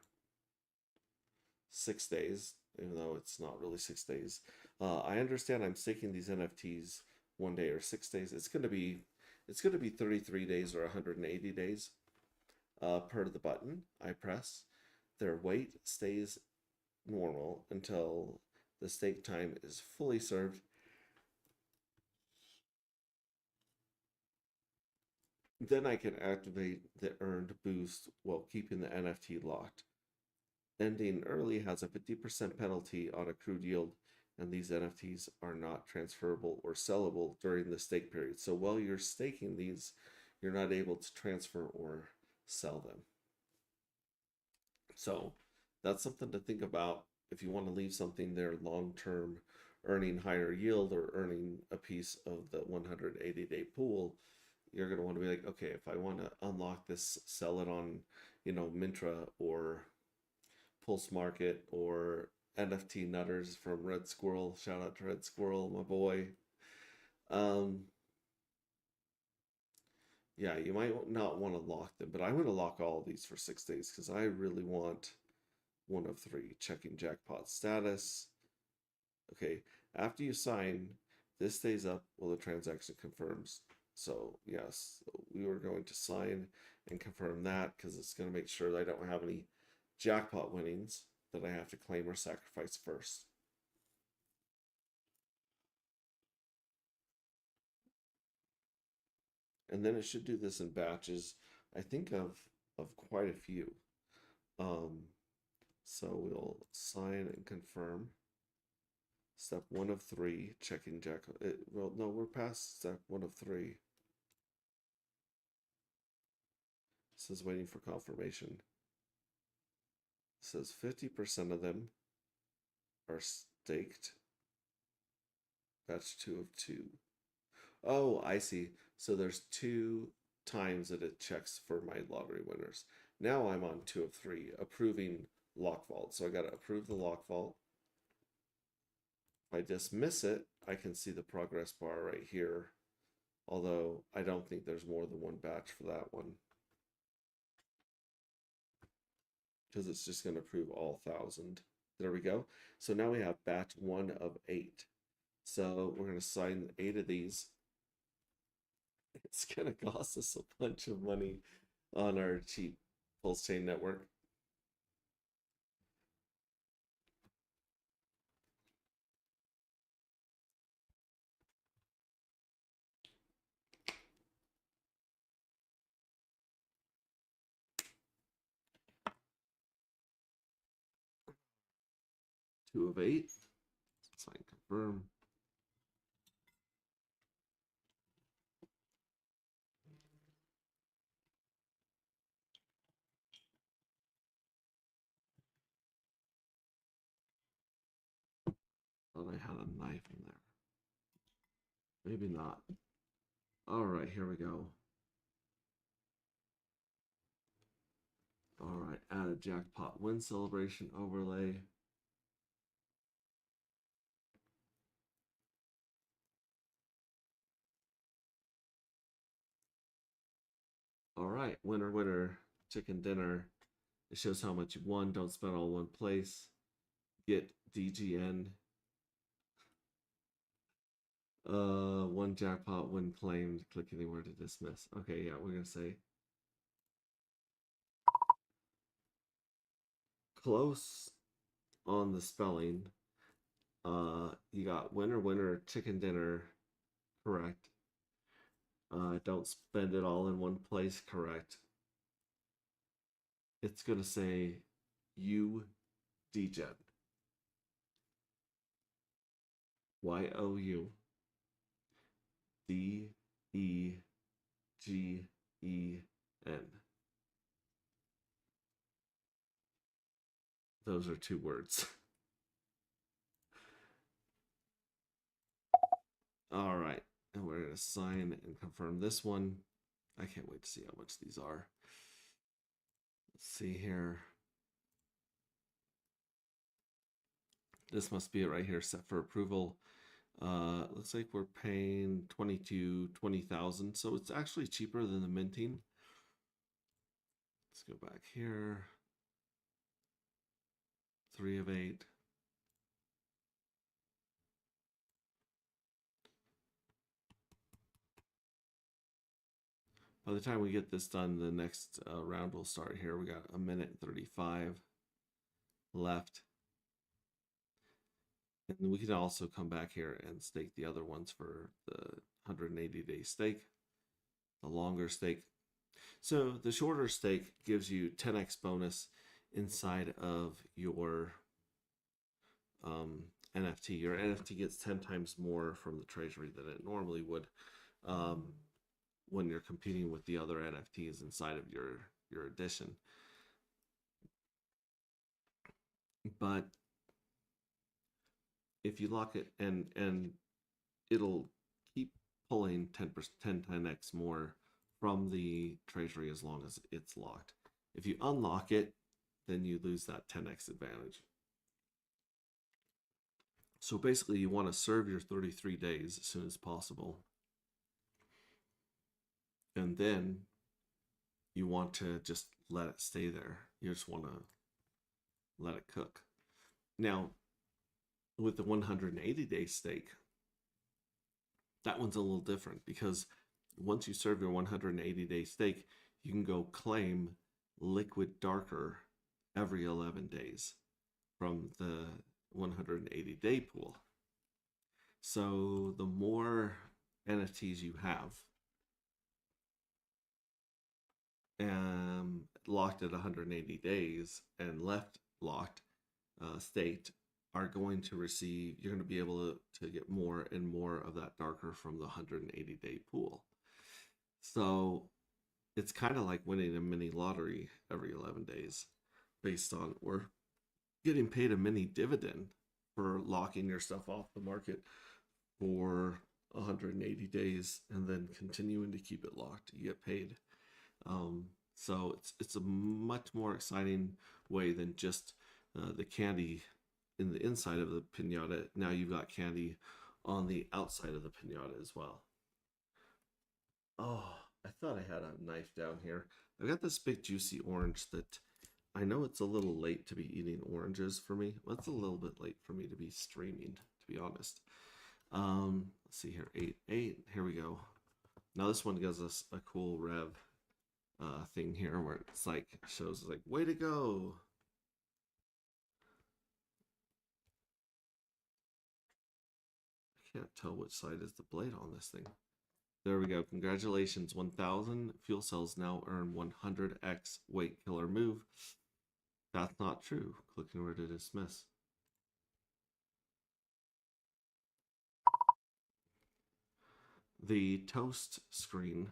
6 days, even though it's not really 6 days. I understand I'm staking these NFTs 1 day or 6 days. It's going to be 33 days or 180 days per the button I press. Their weight stays normal until the stake time is fully served. Then I can activate the earned boost while keeping the NFT locked. Ending early has a 50% penalty on accrued yield, and these NFTs are not transferable or sellable during the stake period. So while you're staking these, you're not able to transfer or sell them. So that's something to think about if you want to leave something there long term, earning higher yield or earning a piece of the 180-day pool. You're going to want to be like, okay, if I want to unlock this, sell it on, Mintra or Pulse Market or NFT Nutters from Red Squirrel. Shout out to Red Squirrel, my boy. Um, yeah, you might not want to lock them, but I'm going to lock all of these for 6 days because I really want one of three. Checking jackpot status. Okay, after you sign, this stays up while the transaction confirms. So yes, we were going to sign and confirm that because it's going to make sure that I don't have any jackpot winnings that I have to claim or sacrifice first. And then it should do this in batches. I think of quite a few. Um, so we'll sign and confirm. Step 1 of 3, checking jack. Well, no, we're past step 1 of 3. It says waiting for confirmation. It says 50% of them are staked. Batch 2 of 2. Oh, I see. So there's 2 times that it checks for my lottery winners. Now I'm on 2 of 3, approving lock vault. So I got to approve the lock vault. If I dismiss it, I can see the progress bar right here. Although I don't think there's more than one batch for that one. Because it's just going to approve all 1,000. There we go. So now we have batch 1 of 8. So we're going to sign 8 of these. It's going to cost us a bunch of money on our cheap Pulse Chain network. Two of 8. Sign confirm. Thought I had a knife in there. Maybe not. All right, here we go. All right, add a jackpot win celebration overlay. All right, winner, winner, chicken dinner. It shows how much you won. Don't spend all in one place. Get DGN. One jackpot, one claimed. Click anywhere to dismiss. Okay, yeah, we're gonna say close on the spelling. You got winner, winner, chicken dinner, correct. Don't spend it all in one place, correct. It's gonna say you DGen. YOU DEGEN. Those are 2 words. All right, and we're gonna sign and confirm this one. I can't wait to see how much these are. Let's see here. This must be it right here, set for approval. Looks like we're paying 20,000, so it's actually cheaper than the minting. Let's go back here. 3 of 8. By the time we get this done, the next round will start here. We got 1:35 left. And we can also come back here and stake the other ones for the 180-day stake, the longer stake. So the shorter stake gives you 10x bonus inside of your NFT. Your NFT gets 10 times more from the treasury than it normally would um, when you're competing with the other NFTs inside of your edition. But if you lock it, and it'll keep pulling 10x more from the treasury as long as it's locked. If you unlock it, then you lose that 10x advantage. So basically, you want to serve your 33 days as soon as possible. And then you want to just let it stay there. You just want to let it cook. Now, with the 180-day stake, that one's a little different because once you serve your 180-day stake, you can go claim liquid darker every 11 days from the 180-day pool. So the more NFTs you have locked at 180 days and left locked state are going to receive, you're going to be able to get more and more of that darker from the 180-day pool. So it's kind of like winning a mini lottery every 11 days based on, or getting paid a mini dividend for locking your stuff off the market for 180 days and then continuing to keep it locked. You get paid. So it's a much more exciting way than just the candy in the inside of the piñata. Now you've got candy on the outside of the piñata as well. Oh, I thought I had a knife down here. I've got this big juicy orange that I know it's a little late to be eating oranges for me. Well, it's a little bit late for me to be streaming, to be honest. Let's see here, 8. Here we go. Now this one gives us a cool rev thing here where it's like shows like way to go. I can't tell which side is the blade on this thing. There we go. Congratulations, 1,000 fuel cells now earn 100x weight killer move. That's not true. Click anywhere to dismiss. The toast screen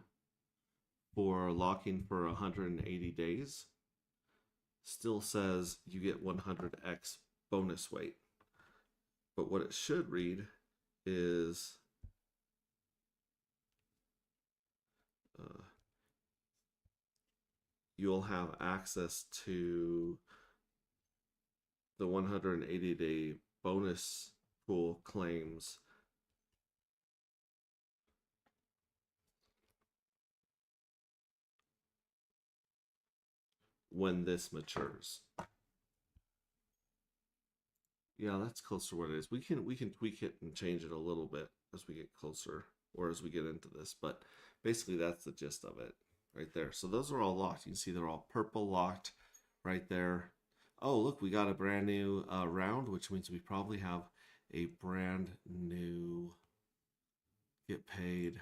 for locking for 180 days still says you get 100x bonus weight. But what it should read is you'll have access to the 180-day bonus pool claims when this matures. Yeah, that's close to what it is. We can tweak it and change it a little bit as we get closer or as we get into this, but basically that's the gist of it right there. So those are all locked. You can see they're all purple locked right there. Oh, look, we got a brand new round, which means we probably have a brand new get paid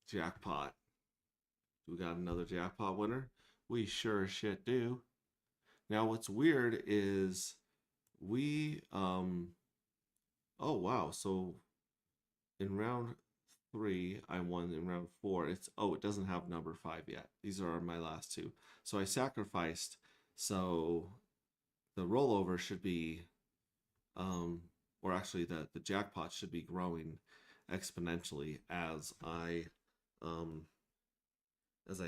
jackpot. We got another jackpot winner. We sure as shit do. Now, what's weird is we oh wow, so in round 3 I won. In round 4 it doesn't have number 5 yet. These are my last 2, so I sacrificed, so the rollover should be or actually the jackpot should be growing exponentially as I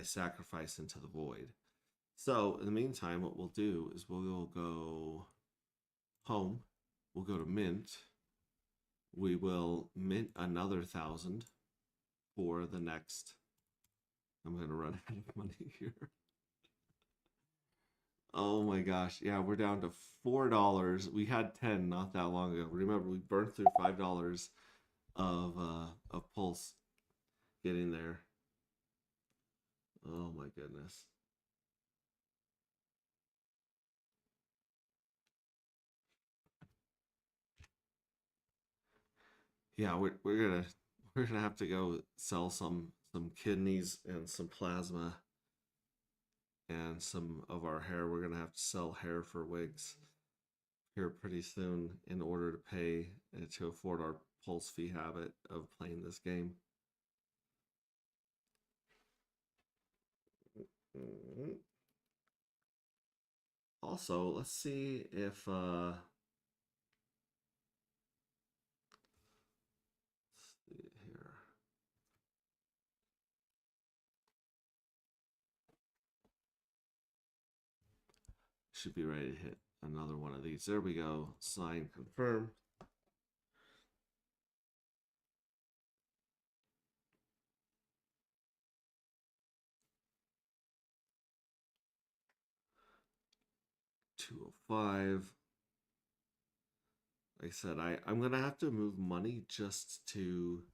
sacrifice into the void. So in the meantime, what we'll do is we'll go home, we'll go to mint, we will mint another 1,000 for the next, I'm going to run out of money here. Oh my gosh, yeah, we're down to $4. We had 10 not that long ago. Remember, we burned through $5 of pulse getting there. Oh my goodness. Yeah, we're gonna have to go sell some kidneys and some plasma and some of our hair. We're gonna have to sell hair for wigs here pretty soon in order to pay to afford our pulse fee habit of playing this game. Also, let's see if let's see here. Should be ready to hit another one of these. There we go. Sign, confirm. $205. Like I said, I'm gonna have to move money just to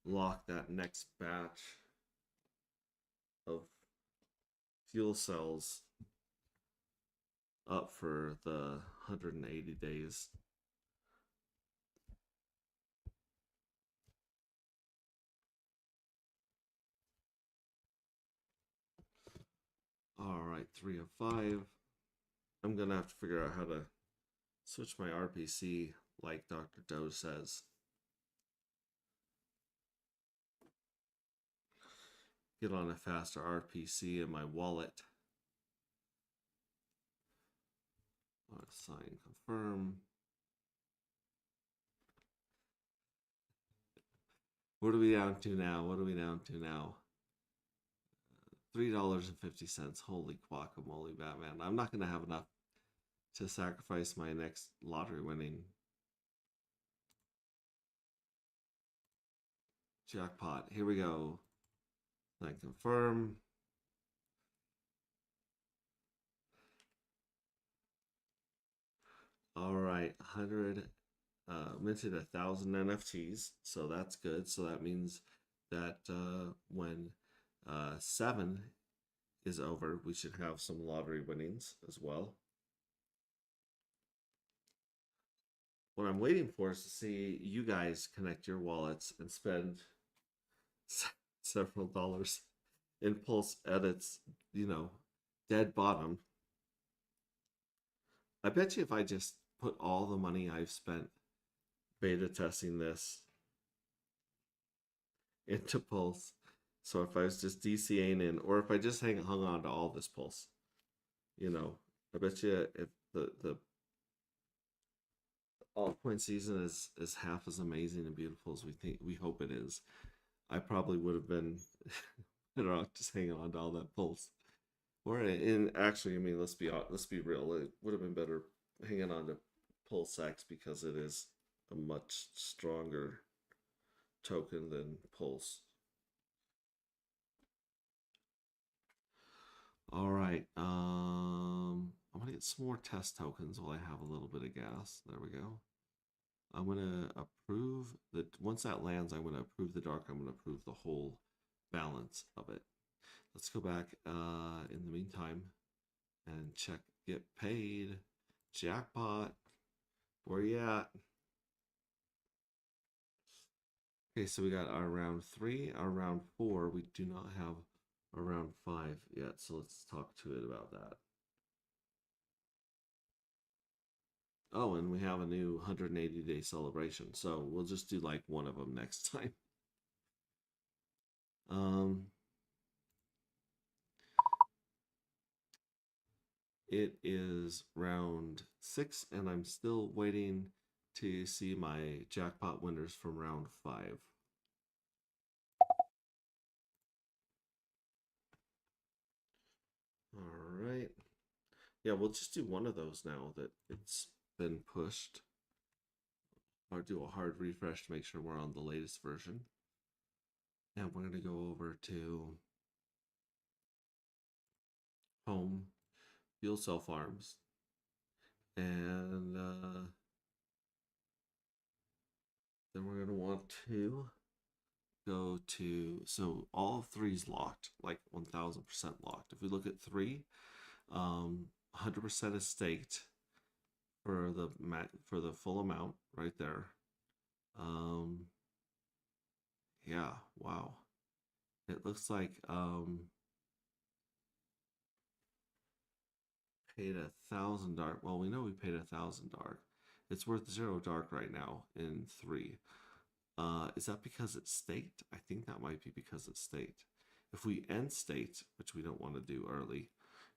lock that next batch of fuel cells up for the 180 days. All right, 3 of 5. I'm gonna have to figure out how to switch my RPC like Dr. Doe says. Get on a faster RPC in my wallet. Sign, confirm. What are we down to now? What are we down to now? $3.50. Holy guacamole, Batman. I'm not going to have enough to sacrifice my next lottery winning. Jackpot. Here we go. Then confirm. All right, 100 minted 1,000 NFTs, so that's good. So that means that when 7 is over, we should have some lottery winnings as well. What I'm waiting for is to see you guys connect your wallets and spend several dollars in Pulse Edit's, dead bottom. I bet you if I just put all the money I've spent beta testing this into Pulse, so if I was just DCAing in, or if I just hung on to all this Pulse, I bet you if the altcoin season is half as amazing and beautiful as we hope it is, I probably would have been better off just hanging on to all that Pulse. Or actually, I mean, let's be real. It would have been better hanging on to Pulse X because it is a much stronger token than Pulse. All right. I'm gonna get some more test tokens while I have a little bit of gas. There we go. I'm gonna approve that once that lands, I'm gonna approve the dark. I'm gonna approve the whole balance of it. Let's go back in the meantime and check get paid. Jackpot. Where you at? Okay, so we got our round 3, our round 4. We do not have a round 5 yet, so let's talk to it about that. Oh, and we have a new 180-day celebration, so we'll just do like one of them next time. It is round 6, and I'm still waiting to see my jackpot winners from round 5. All right. Yeah, we'll just do one of those now that it's been pushed. I'll do a hard refresh to make sure we're on the latest version. And we're going to go over to home, fuel cell farms, and then we're going to want to go to, so all 3's locked, like 1000% locked. If we look at 3, 100% is staked for the full amount right there. Yeah, wow. It looks like paid 1,000 dark. Well, we know we paid 1,000 dark. It's worth 0 dark right now in 3. Is that because it's staked? I think that might be because it's staked. If we end state, which we don't want to do early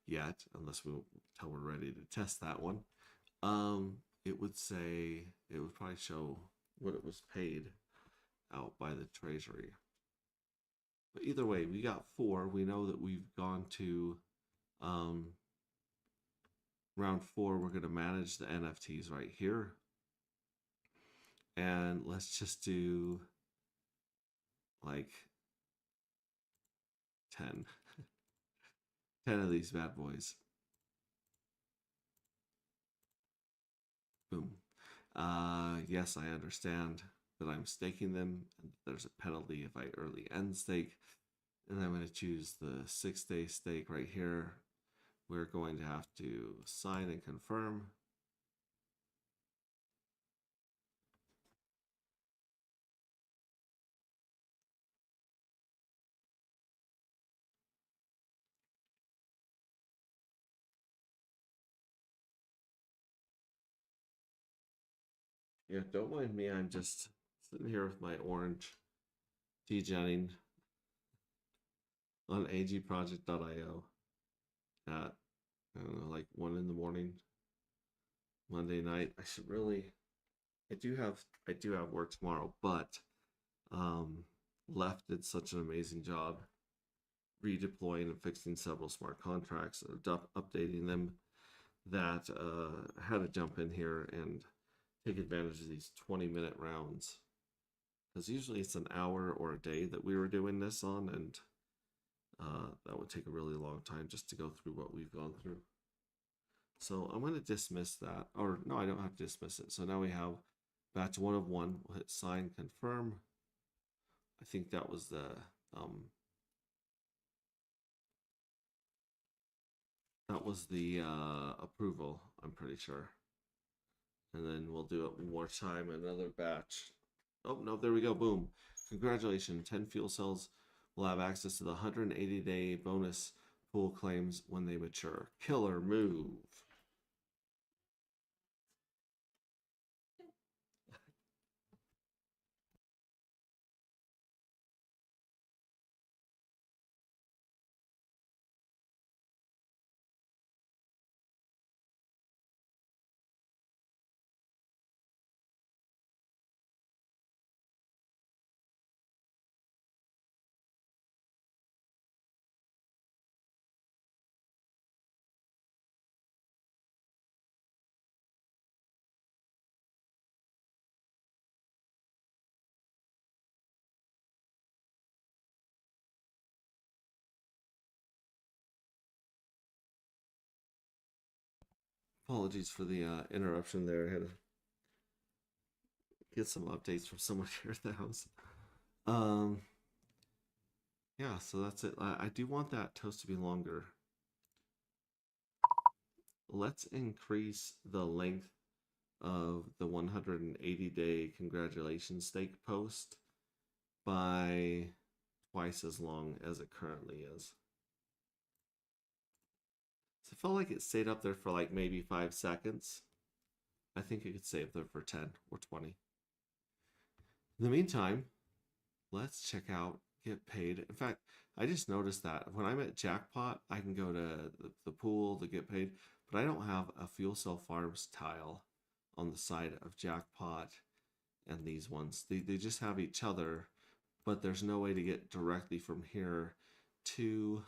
yet, unless until we're ready to test that one, it would say, it would probably show what it was paid out by the treasury. But either way, we got 4. We know that we've gone to round 4. We're going to manage the NFTs right here. And let's just do like 10. 10 of these bad boys. Boom. Yes, I understand that I'm staking them. And there's a penalty if I early end stake. And I'm going to choose the 6-day stake right here. We're going to have to sign and confirm. Yeah, don't mind me. I'm just sitting here with my orange degenning on agproject.io at, I don't know, like 1 in the morning, Monday night. I do have work tomorrow, but Left did such an amazing job redeploying and fixing several smart contracts, updating them, that I had to jump in here and take advantage of these 20-minute rounds, because usually it's an hour or a day that we were doing this on, and that would take a really long time just to go through what we've gone through. So I'm going to dismiss that, or no, I don't have to dismiss it. So now we have batch 1 of 1. We'll hit sign confirm. I think that was the approval, I'm pretty sure. And then we'll do it one more time, another batch. Oh, no, there we go. Boom. Congratulations. 10 fuel cells will have access to the 180-day bonus pool claims when they mature. Killer move. Apologies for the interruption there. I had to get some updates from someone here at the house. Yeah, so that's it. I do want that toast to be longer. Let's increase the length of the 180-day congratulations stake post by twice as long as it currently is. So it felt like it stayed up there for like maybe 5 seconds. I think it could stay up there for 10 or 20. In the meantime, let's check out Get Paid. In fact, I just noticed that when I'm at Jackpot, I can go to the pool to get paid, but I don't have a Fuel Cell Farms tile on the side of Jackpot and these ones. They just have each other, but there's no way to get directly from here to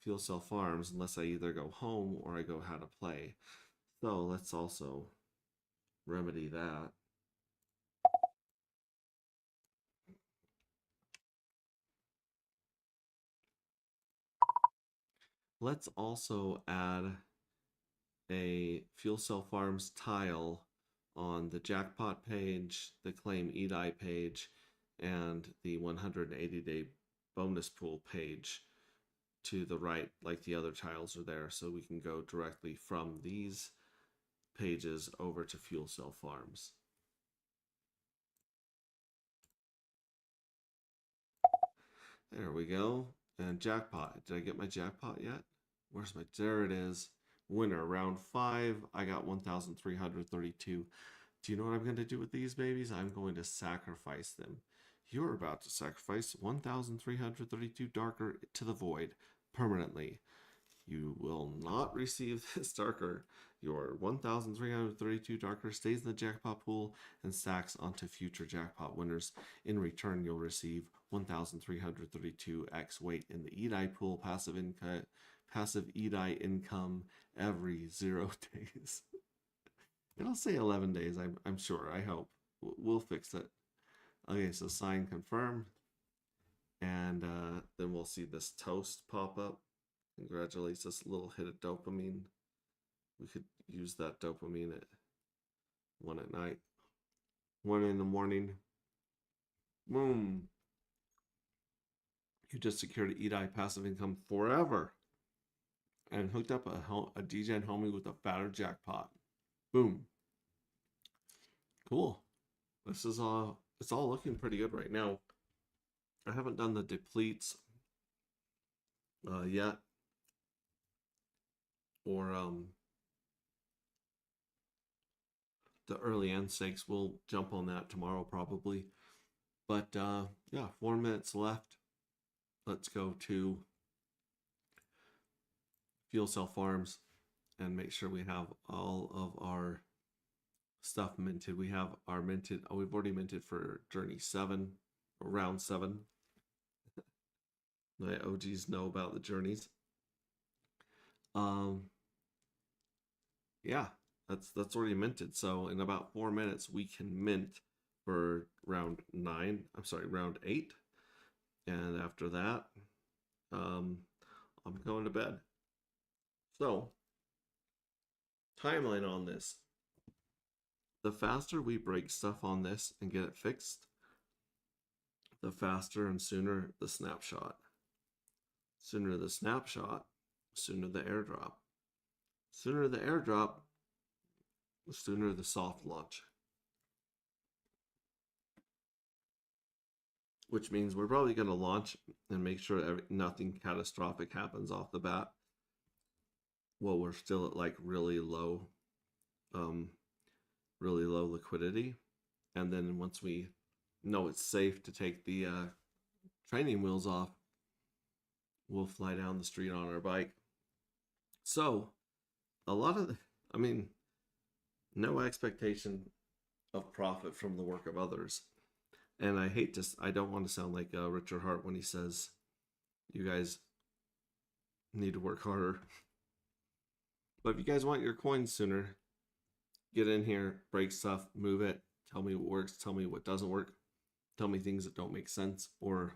Fuel Cell Farms unless I either go home or I go How to Play. So let's also remedy that. Let's also add a Fuel Cell Farms tile on the Jackpot page, the Claim EDI page, and the 180-day bonus pool page to the right, like the other tiles are there, so we can go directly from these pages over to Fuel Cell Farms. There we go. And Jackpot. Did I get my Jackpot yet? There it is. winner. Round 5, I got 1,332. Do you know what I'm going to do with these babies? I'm going to sacrifice them. You're about to sacrifice 1,332 darker to the void permanently. You will not receive this darker. Your 1,332 darker stays in the jackpot pool and stacks onto future jackpot winners. In return, you'll receive 1,332x weight in the EDI pool passive EDI income every 0 days. It'll say 11 days, I'm sure. I hope. We'll fix it. Okay, so sign confirm. And then we'll see this toast pop up. Congratulates us, a little hit of dopamine. We could use that dopamine at 1 at night, 1 in the morning. Boom. You just secured EDI passive income forever and hooked up a DGen homie with a fatter jackpot. Boom. Cool. This is it's all looking pretty good right now. I haven't done the depletes yet, or the early end stakes. We'll jump on that tomorrow probably. But yeah, 4 minutes left. Let's go to Fuel Cell Farms and make sure we have all of our stuff minted. We have our minted. Oh, we've already minted for Journey 7 or Round 7. My OGs know about the journeys. Yeah, that's already minted. So in about 4 minutes we can mint for round 9. I'm sorry, round 8. And after that, I'm going to bed. So, timeline on this. The faster we break stuff on this and get it fixed, the faster and sooner the snapshot. Sooner the snapshot, sooner the airdrop. Sooner the airdrop, the sooner the soft launch. Which means we're probably going to launch and make sure nothing catastrophic happens off the bat. Well, we're still at like really low liquidity. And then once we know it's safe to take the training wheels off, we'll fly down the street on our bike. So a lot of no expectation of profit from the work of others. And I don't want to sound like Richard Hart when he says, you guys need to work harder. But if you guys want your coins sooner, get in here, break stuff, move it, tell me what works, tell me what doesn't work, tell me things that don't make sense, or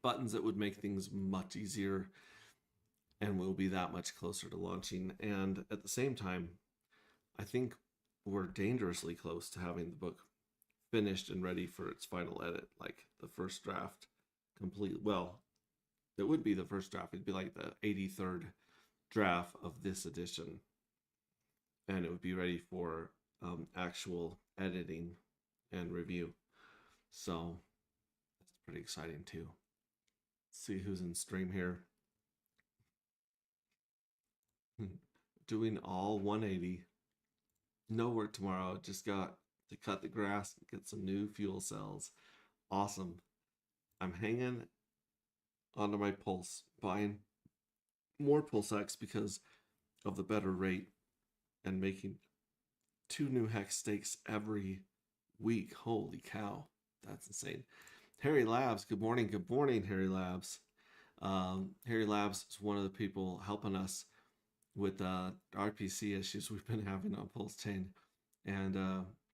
buttons that would make things much easier, and we'll be that much closer to launching. And at the same time, I think we're dangerously close to having the book finished and ready for its final edit, like the first draft complete. Well, it would be the first draft. It'd be like the 83rd draft of this edition, and it would be ready for actual editing and review. So that's pretty exciting too. Let's see who's in stream here. Doing all 180. No work tomorrow. Just got to cut the grass, get some new fuel cells. Awesome. I'm hanging onto my pulse, buying more PulseX because of the better rate, and making 2 new hex stakes every week. Holy cow, that's insane. Harry Labs, good morning. Good morning, Harry Labs. Harry Labs is one of the people helping us with RPC issues we've been having on Pulse Chain, and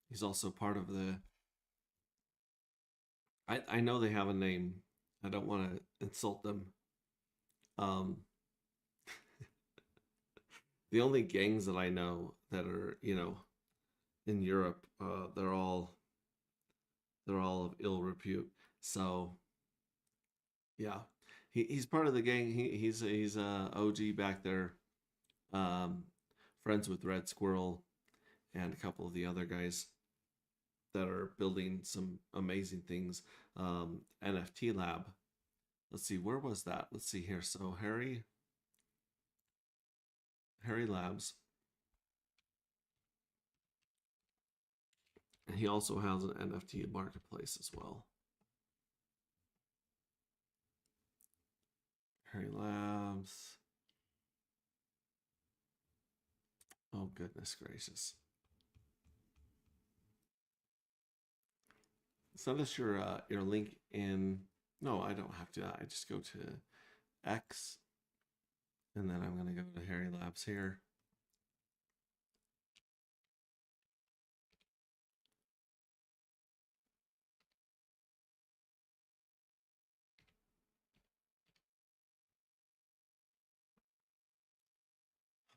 he's also part of the. I know they have a name. I don't want to insult them. The only gangs that I know that are, in Europe, they're all of ill repute. So, yeah, he's part of the gang. He's OG back there, friends with Red Squirrel and a couple of the other guys that are building some amazing things. NFT Lab. Let's see, where was that? Let's see here. So Harry Harry Labs. And he also has an NFT marketplace as well. Harry Labs. Oh, goodness gracious. Send us your link in. No, I don't have to. I just go to X, and then I'm going to go to Harry Labs here.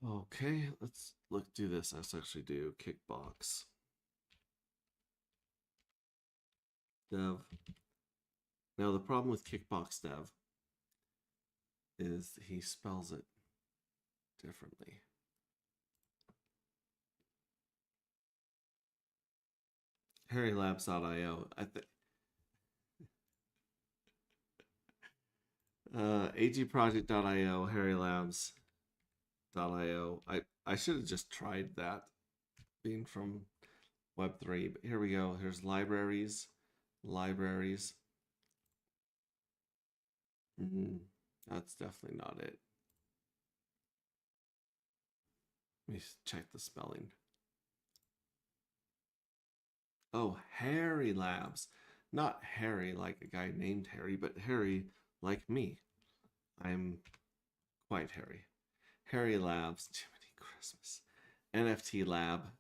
Okay, let's do this. Let's actually do Kickbox Dev. Now the problem with Kickbox Dev is he spells it differently. HarryLabs.io. I think agproject.io, HarryLabs.io. I should have just tried that, being from Web3. But here we go. Here's libraries. That's definitely not it. Let me check the spelling. Oh, Harry Labs. Not Harry like a guy named Harry, but Harry like me. I'm quite Harry. Harry Labs. Jiminy Christmas. NFT Lab.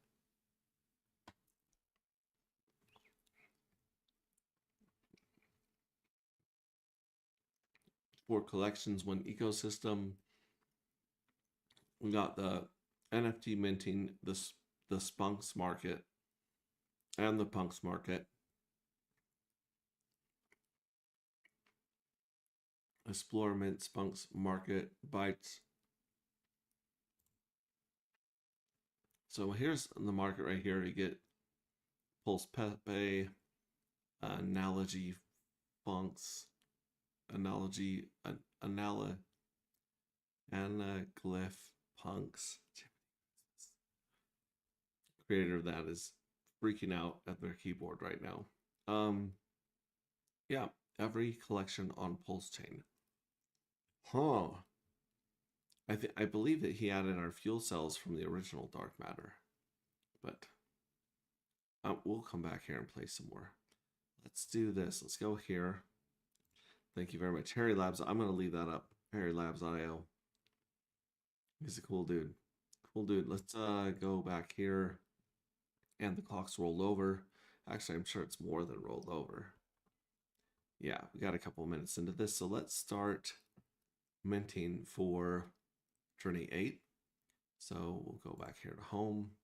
For collections, one ecosystem. We got the NFT minting, the Spunks market, and the Punks market. Explore Mint, Spunks market, Bytes. So here's the market right here. You get Pulse Pepe, Analogy Funks, Analogy, Anaglyph Punks. Creator of that is freaking out at their keyboard right now. Yeah, every collection on Pulse Chain. Huh. I believe that he added our fuel cells from the original Dark Matter, but we'll come back here and play some more. Let's do this. Let's go here. Thank you very much, Harry Labs. I'm gonna leave that up. HarryLabs.io. He's a cool dude. Cool dude. Let's go back here, and the clock's rolled over. Actually, I'm sure it's more than rolled over. Yeah, we got a couple minutes into this, so let's start minting for Journey 8. So we'll go back here to home.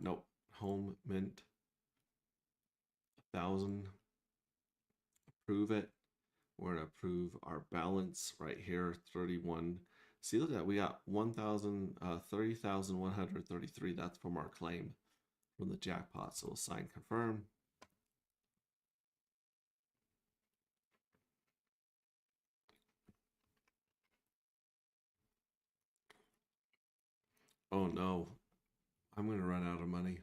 Nope, home mint 1,000. Approve it. We're gonna approve our balance right here, 31. See, look at that. We got 30,133. That's from our claim from the jackpot. So we'll sign confirm. Oh no, I'm gonna run out of money.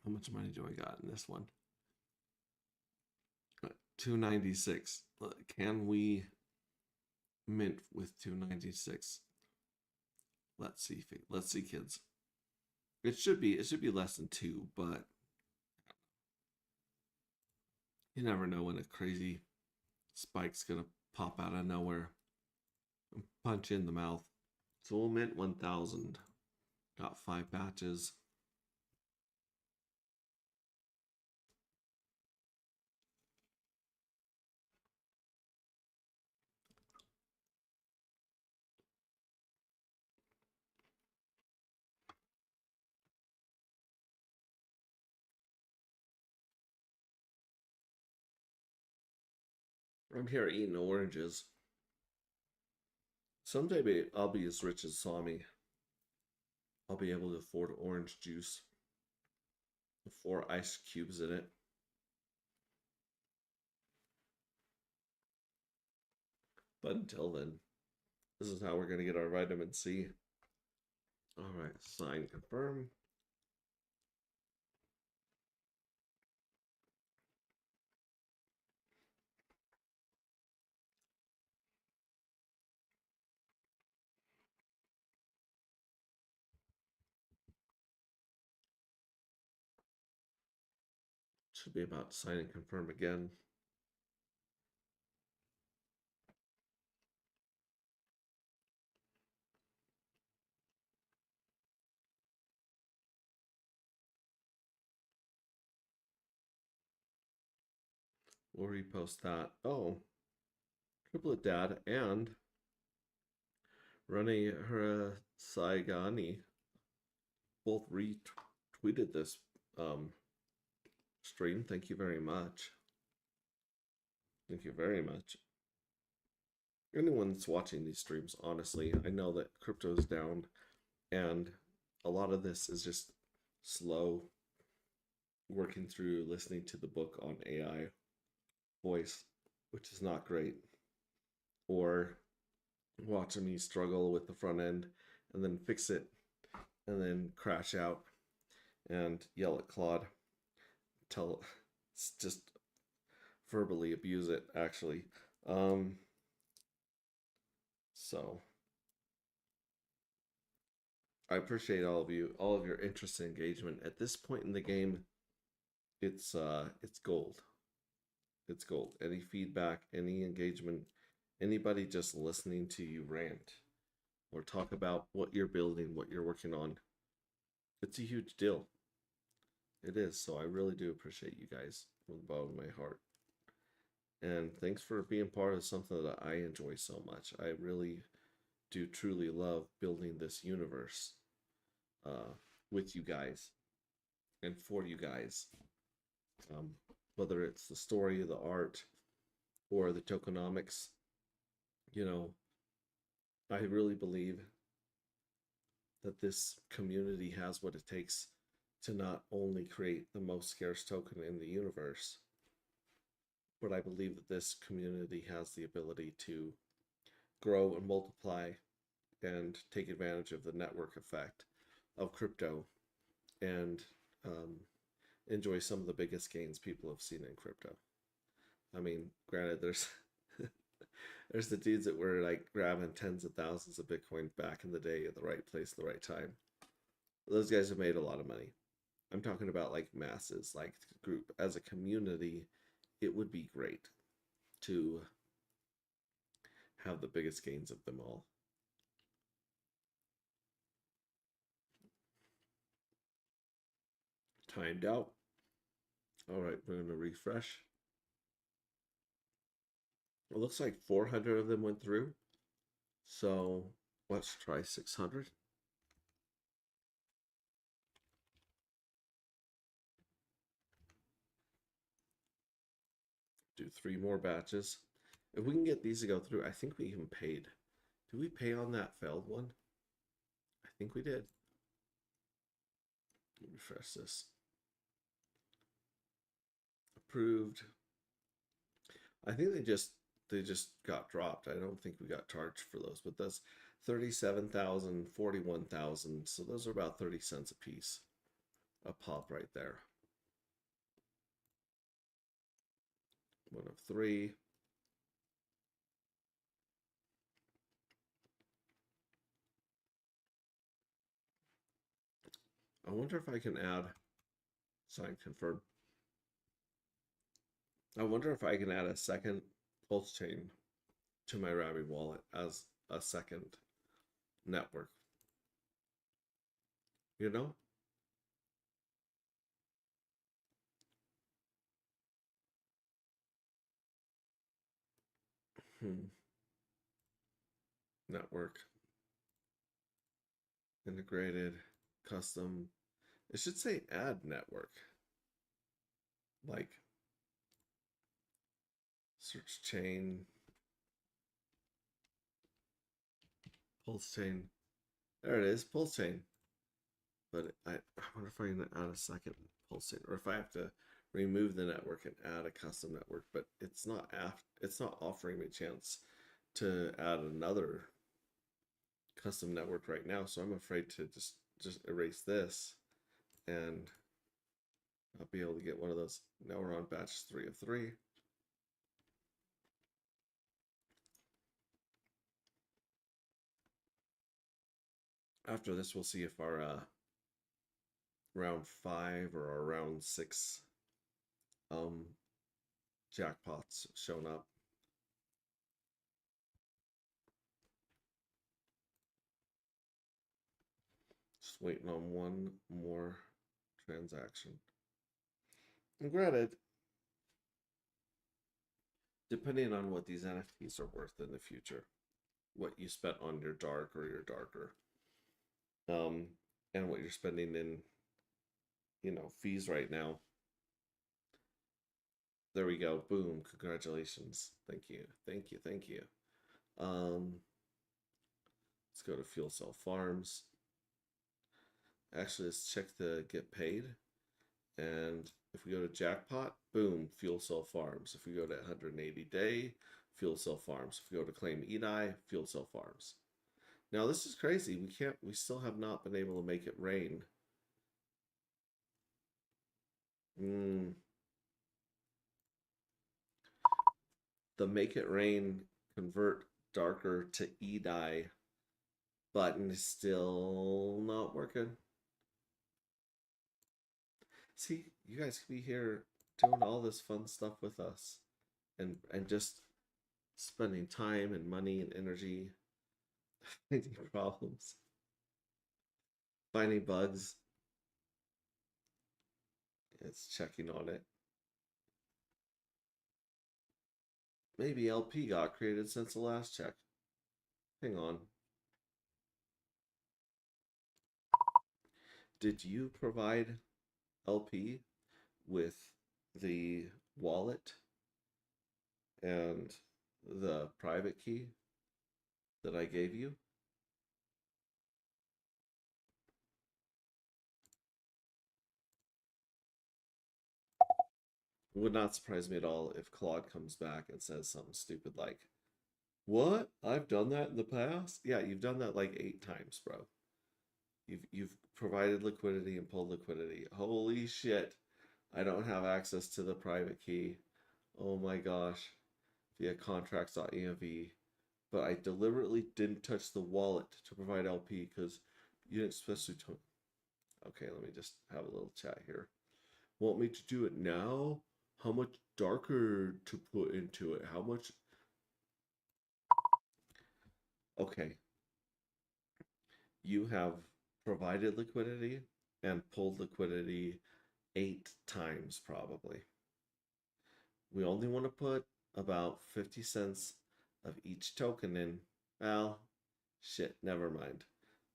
How much money do I got in this one? 296. Can we mint with 296? Let's see. Let's see, kids. It should be less than 2, but you never know when a crazy spike's gonna pop out of nowhere and punch you in the mouth. So we'll mint 1,000. Got 5 batches. I'm here eating oranges. Someday I'll be as rich as Sami. I'll be able to afford orange juice with 4 ice cubes in it. But until then, This is how we're going to get our vitamin C. All right, sign confirm. Should be about to sign and confirm again. We'll repost that. Oh, Triplet Dad and Rani Saigani both retweeted this stream. Thank you very much. Thank you very much. Anyone that's watching these streams, honestly, I know that crypto is down, and a lot of this is just slow working through listening to the book on AI voice, which is not great, or watching me struggle with the front end and then fix it and then crash out and yell at Claude, just verbally abuse it actually. So I appreciate all of you, all of your interest and engagement. At this point in the game, it's gold. It's gold. Any feedback, any engagement, anybody just listening to you rant or talk about what you're building, what you're working on, it's a huge deal. It is. So I really do appreciate you guys from the bottom of my heart. And thanks for being part of something that I enjoy so much. I really do truly love building this universe with you guys and for you guys. Whether it's the story, the art, or the tokenomics, I really believe that this community has what it takes to not only create the most scarce token in the universe, but I believe that this community has the ability to grow and multiply and take advantage of the network effect of crypto and enjoy some of the biggest gains people have seen in crypto. I mean, granted, there's there's the dudes that were like grabbing tens of thousands of Bitcoin back in the day at the right place at the right time. Those guys have made a lot of money. I'm talking about like masses, like group as a community. It would be great to have the biggest gains of them all. Timed out. All right, we're going to refresh. It looks like 400 of them went through. So let's try 600. Do 3 more batches. If we can get these to go through, I think we even paid. Did we pay on that failed one? I think we did. Refresh this. Approved. I think they just got dropped. I don't think we got charged for those, but that's 37,000, 41,000. So those are about 30 cents a piece. A pop right there. 1 of 3. I wonder if I can add sign confirm. I wonder if I can add a second pulse chain to my Rabby wallet as a second network. You know? Network. Integrated. Custom. It should say add network. Like search chain. Pulse chain. There it is, pulse chain. But I wonder if I can add a second pulse chain, or if I have to remove the network and add a custom network. But it's not offering me a chance to add another custom network right now, so I'm afraid to just erase this, and I'll be able to get one of those. Now we're on batch 3 of 3. After this, we'll see if our round 5 or our round 6 jackpots shown up. Just waiting on one more transaction. And granted, depending on what these NFTs are worth in the future, what you spent on your dark or your darker, and what you're spending in, fees right now. There we go. Boom. Congratulations. Thank you. Thank you. Thank you. Let's go to Fuel Cell Farms. Actually, let's check the get paid. And if we go to jackpot, boom, Fuel Cell Farms. If we go to 180 day, Fuel Cell Farms. If we go to claim EDI, Fuel Cell Farms. Now this is crazy. We still have not been able to make it rain. The make it rain convert darker to EDI button is still not working. See, you guys could be here doing all this fun stuff with us and just spending time and money and energy finding problems, finding bugs. It's checking on it. Maybe LP got created since the last check. Hang on. Did you provide LP with the wallet and the private key that I gave you? It would not surprise me at all if Claude comes back and says something stupid like, "What? I've done that in the past?" Yeah, you've done that like 8 times, bro. You've provided liquidity and pulled liquidity. Holy shit. I don't have access to the private key. Oh my gosh. Via contracts.env. But I deliberately didn't touch the wallet to provide LP because you didn't specify. Okay, let me just have a little chat here. Want me to do it now? How much darker to put into it? How much? Okay. You have provided liquidity and pulled liquidity 8 times probably. We only want to put about 50 cents of each token in. Well, shit, never mind.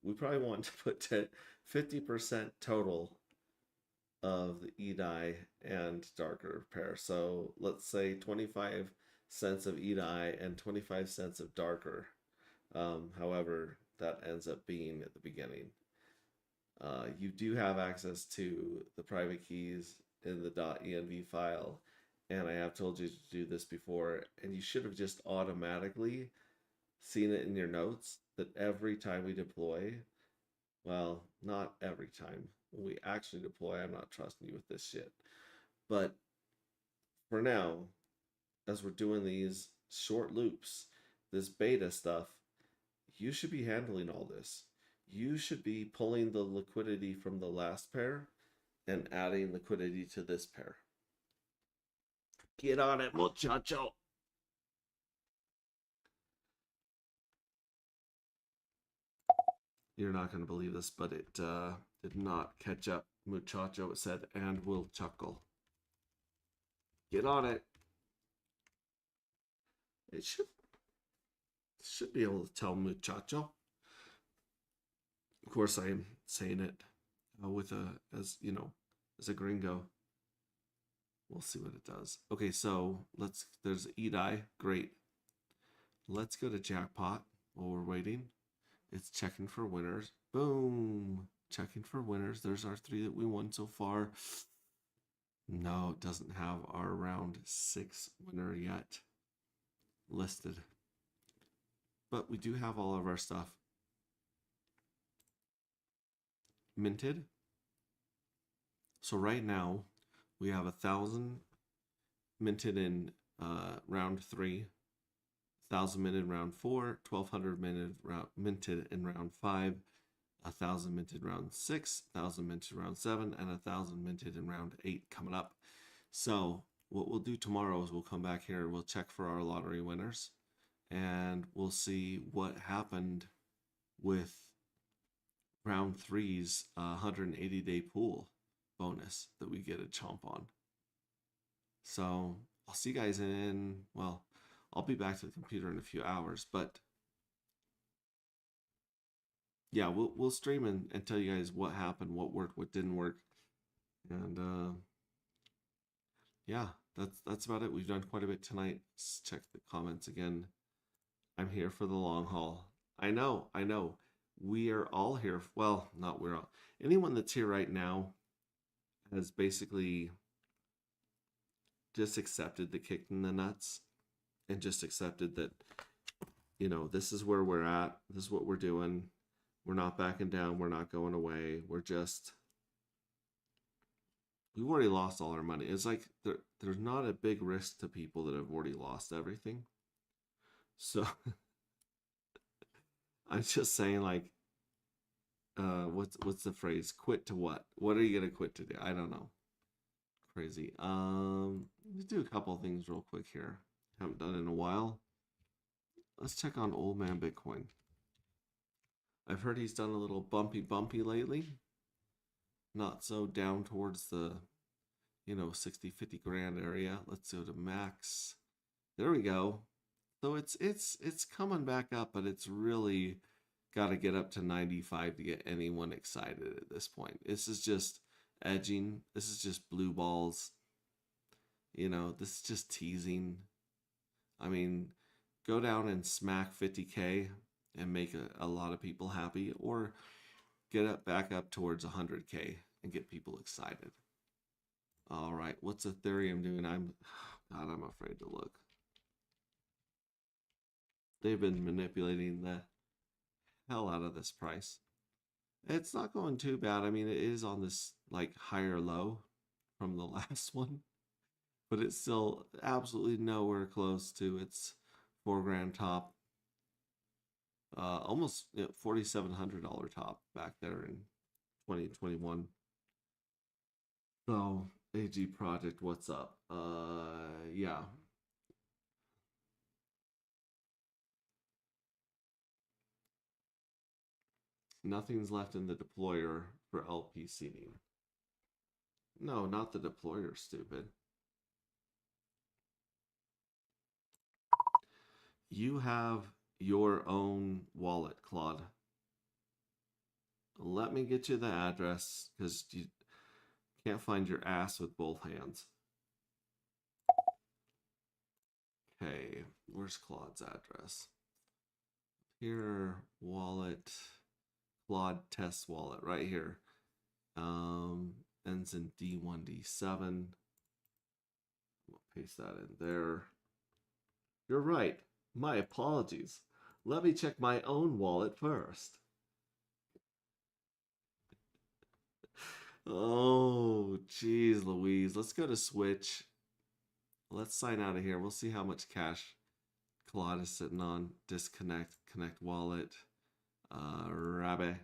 We probably want to put 50% total of the EDI and darker pair. So let's say 25 cents of EDI and 25 cents of darker. However, that ends up being at the beginning. You do have access to the private keys in the .env file, and I have told you to do this before, and you should have just automatically seen it in your notes that every time we deploy, well, not every time, when we actually deploy, I'm not trusting you with this shit, but for now, as we're doing these short loops, this beta stuff, you should be handling all this. You should be pulling the liquidity from the last pair and adding liquidity to this pair. Get on it, muchacho. You're not going to believe this, but it did not catch up, muchacho. It said, and will chuckle. Get on it. It should be able to tell muchacho. Of course, I am saying it with as a gringo. We'll see what it does. Okay, so there's EDI, great. Let's go to jackpot while we're waiting. It's checking for winners. Boom, checking for winners. There's our 3 that we won so far. No, it doesn't have our round 6 winner yet listed. But we do have all of our stuff. minted. So right now we have 1,000 minted in round 3, 1,000 minted in round 4, 1,200 minted in round 5, 1,000 minted round 6, 1,000 minted round 7, and 1,000 minted in round 8 coming up. So what we'll do tomorrow is we'll come back here, we'll check for our lottery winners, and we'll see what happened with round 3's 180-day pool bonus that we get a chomp on. So I'll see you guys in, well, I'll be back to the computer in a few hours, but yeah, we'll stream and tell you guys what happened, what worked, what didn't work. And yeah, that's about it. We've done quite a bit tonight. Let's check the comments again. I'm here for the long haul. I know. We are all here. Well, not we're all. Anyone that's here right now has basically just accepted the kick in the nuts and just accepted that, you know, this is where we're at. This is what we're doing. We're not backing down. We're not going away. We've already lost all our money. It's like there's not a big risk to people that have already lost everything. So I'm just saying, like, what's the phrase? Quit to what? What are you gonna quit to do? I don't know. Crazy. Let's do a couple of things real quick here. Haven't done in a while. Let's check on Old Man Bitcoin. I've heard he's done a little bumpy lately. Not so down towards the, 60, 50 grand area. Let's go to max. There we go. So it's coming back up, but it's really got to get up to 95 to get anyone excited at this point. This is just edging. This is just blue balls. This is just teasing. I mean, go down and smack 50K and make a lot of people happy, or get back up towards 100K and get people excited. All right, what's Ethereum doing? I'm afraid to look. They've been manipulating the hell out of this price. It's not going too bad. I mean, it is on this like higher low from the last one, but it's still absolutely nowhere close to its 4 grand top. Almost $4,700 top back there in 2021. So AG Project, what's up? Yeah. Nothing's left in the deployer for LP seeding. No, not the deployer, stupid. You have your own wallet, Claude. Let me get you the address, because you can't find your ass with both hands. Okay, where's Claude's address? Here, wallet, Claude test wallet, right here. Ends in D1D7. I'll paste that in there. You're right. My apologies. Let me check my own wallet first. Oh, geez, Louise. Let's go to Switch. Let's sign out of here. We'll see how much cash Claude is sitting on. Disconnect, connect wallet, Rabbe,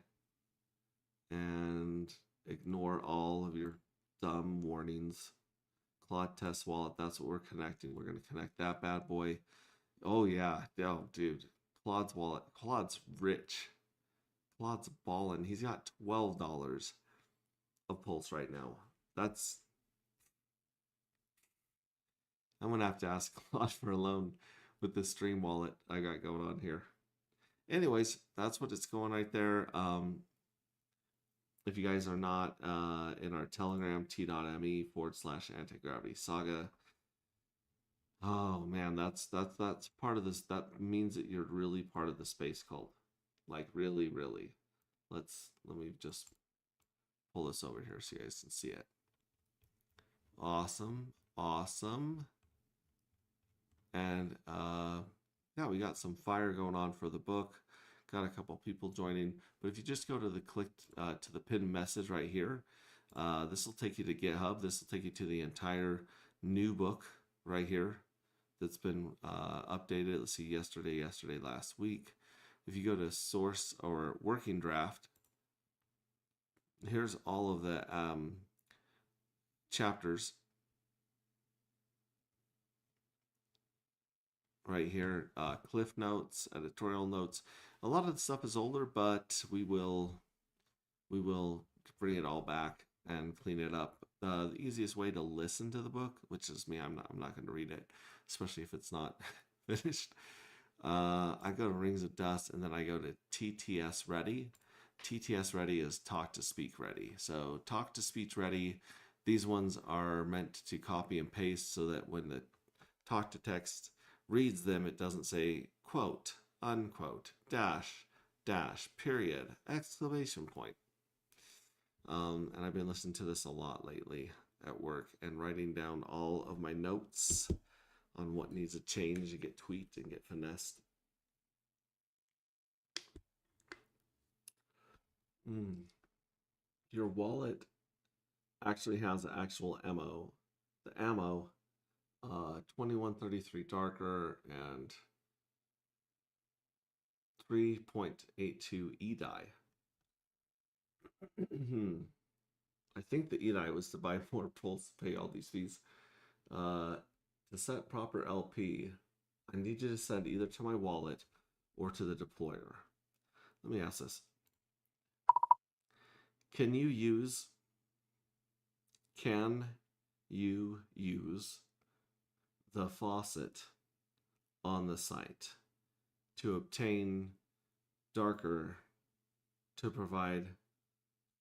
and ignore all of your dumb warnings. Claude test wallet, that's what we're connecting. We're going to connect that bad boy. Oh, yeah. Oh, dude. Claude's wallet. Claude's rich. Claude's balling. He's got $12 of Pulse right now. I'm going to have to ask Claude for a loan with this Stream wallet I got going on here. Anyways, that's what it's going right there. If you guys are not in our Telegram, t.me/antigravity saga. Oh man, that's part of this. That means that you're really part of the space cult. Like really. Let me just pull this over here so you guys can see it. Awesome. And yeah, we got some fire going on for the book. Got a couple people joining, but if you just go to the to the pinned message right here, this will take you to GitHub. This will take you to the entire new book right here that's been updated. Let's see, yesterday, last week. If you go to source or working draft, here's all of the chapters right here. Cliff notes, editorial notes. A lot of the stuff is older, but we will bring it all back and clean it up. The easiest way to listen to the book, which is me, I'm not going to read it, especially if it's not finished. I go to Rings of Dust, and then I go to TTS Ready. TTS Ready is Talk to Speak Ready. So Talk to Speech Ready, these ones are meant to copy and paste so that when the talk to text reads them, it doesn't say quote, unquote, dash, dash, period, exclamation point. And I've been listening to this a lot lately at work and writing down all of my notes on what needs to change and get tweaked and get finessed. Your wallet actually has the actual ammo. The ammo, 2133 darker and 3.82 E-die. I think the E-die was to buy more pulls to pay all these fees. To set proper LP, I need you to send either to my wallet or to the deployer. Let me ask this. Can you use the faucet on the site to obtain darker to provide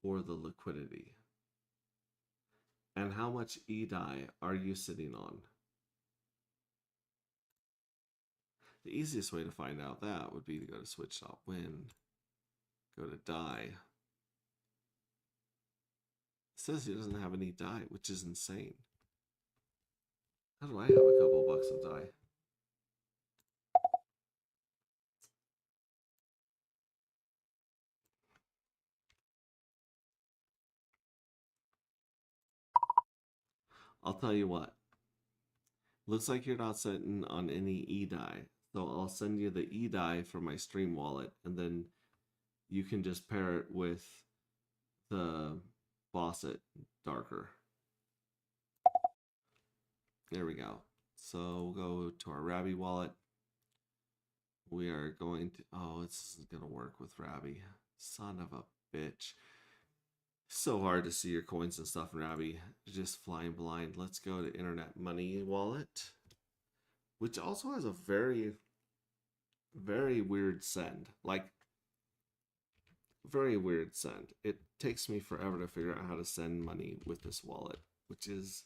for the liquidity? And how much E-die are you sitting on? The easiest way to find out that would be to go to switch.win, go to die. It says he doesn't have any die, which is insane. How do I have a couple bucks of die? I'll tell you what. Looks like you're not sitting on any E-die. So I'll send you the E-die from my Stream wallet, and then you can just pair it with the faucet darker. There we go. So we'll go to our Rabby wallet. We are going to, oh, this isn't gonna work with Rabby. Son of a bitch. So hard to see your coins and stuff in Rabby. Just flying blind. Let's go to Internet Money wallet, which also has a very, very weird send. Like, very weird send. It takes me forever to figure out how to send money with this wallet, which is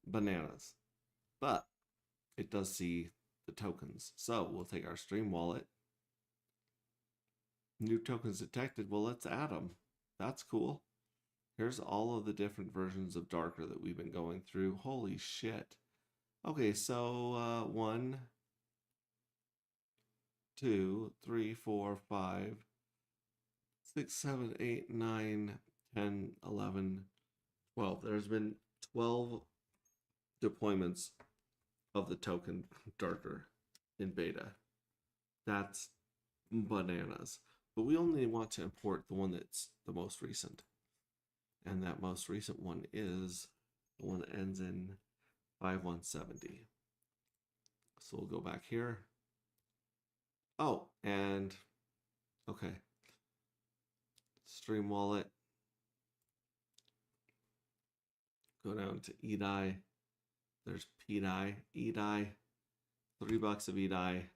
bananas. But it does see the tokens. So we'll take our Stream wallet. New tokens detected. Well, let's add them. That's cool. Here's all of the different versions of Darker that we've been going through. Holy shit. Okay, so 1, 2, 3, 4, 5, 6, 7, 8, 9, 10, 11, 12. There's been 12 deployments of the token Darker in beta. That's bananas. But we only want to import the one that's the most recent. And that most recent one is the one that ends in 5170. So we'll go back here. Oh, and okay. Stream wallet. Go down to E-die. There's P-die, E-die. $3 of E-die.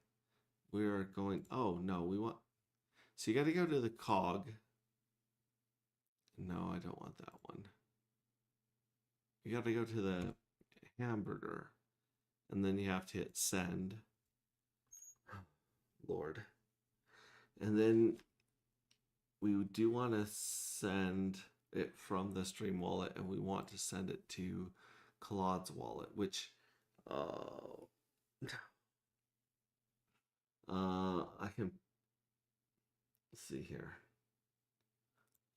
We're going, oh no, we want, so you got to go to the cog. No, I don't want that one. You got to go to the hamburger, and then you have to hit send. Lord. And then we do want to send it from the Stream wallet, and we want to send it to Claude's wallet, which I can see here.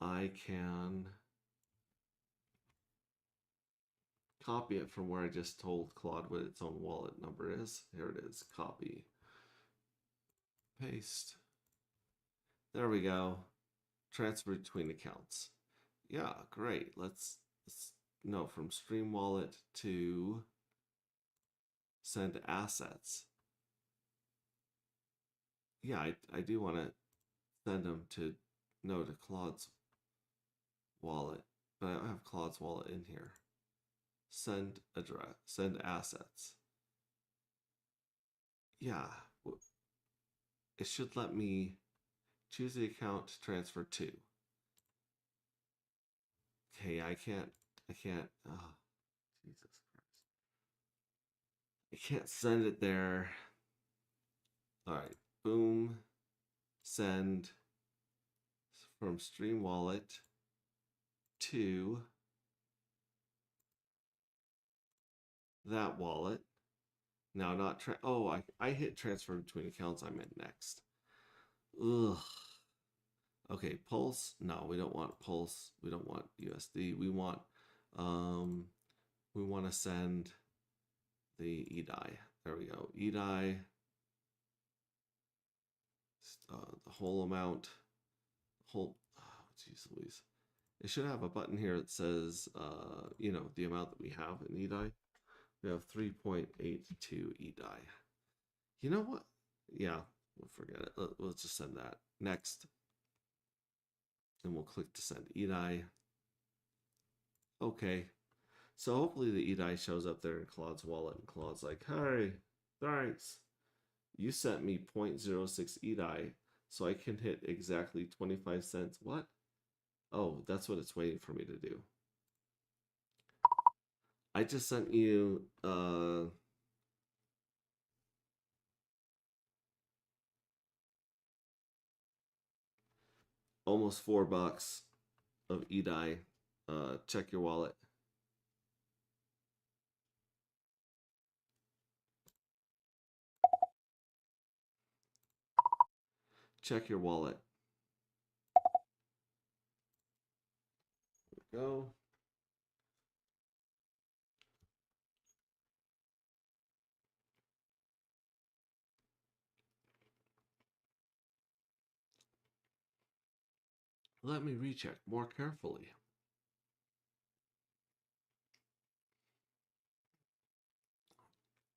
I can copy it from where I just told Claude what its own wallet number is. Here it is. Copy. Paste. There we go. Transfer between accounts. Yeah, great. Let's no, from Stream Wallet to send assets. Yeah, I do want to send them to Claude's wallet, but I don't have Claude's wallet in here. Send address, send assets. Yeah, it should let me choose the account to transfer to. Okay, I can't, oh, Jesus Christ. I can't send it there. All right, boom, send from Stream Wallet to that wallet. Now not, I hit transfer between accounts. I meant next. Ugh. Okay, Pulse. No, we don't want Pulse. We don't want USD. We want to send the EDI. There we go. EDI. The whole amount. Oh, geez Louise. It should have a button here that says, the amount that we have in EDI. We have 3.82 EDI. You know what? Yeah, we'll forget it. Let's just send that. Next. And we'll click to send EDI. Okay. So hopefully the EDI shows up there in Claude's wallet, and Claude's like, hey, thanks. You sent me 0.06 EDI, so I can hit exactly 25 cents. What? Oh, that's what it's waiting for me to do. I just sent you almost $4 of EDI. Check your wallet. Check your wallet. There we go. Let me recheck more carefully.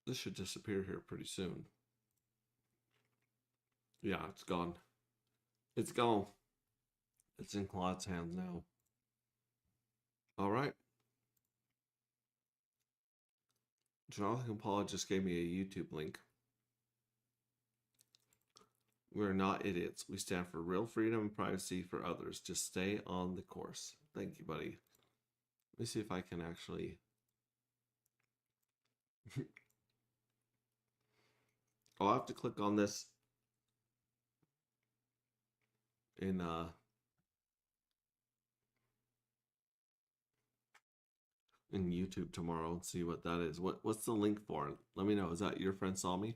This should disappear here pretty soon. Yeah, it's gone. It's gone. It's in Claude's hands now. All right. Jonathan Paul just gave me a YouTube link. We're not idiots. We stand for real freedom and privacy for others. Just stay on the course. Thank you, buddy. Let me see if I can actually... I'll have to click on this in YouTube tomorrow and see what that is. What's the link for it? Let me know. Is that Your Friend Saw Me?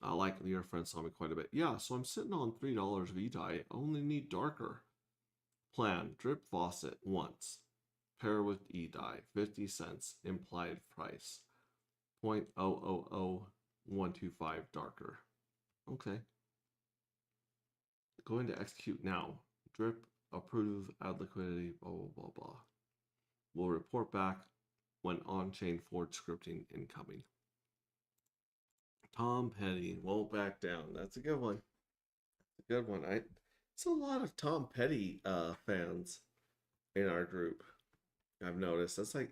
I like Your Friend Saw Me quite a bit. Yeah, so I'm sitting on $3 of EDI. I only need darker. Plan, drip faucet once. Pair with EDI, 50 cents. Implied price, 0.000125 darker. Okay. Going to execute now. Drip, approve, add liquidity, blah, blah, blah, blah. We'll report back when on-chain forward scripting incoming. Tom Petty won't back down. That's a good one. A good one. It's a lot of Tom Petty fans in our group. I've noticed. That's like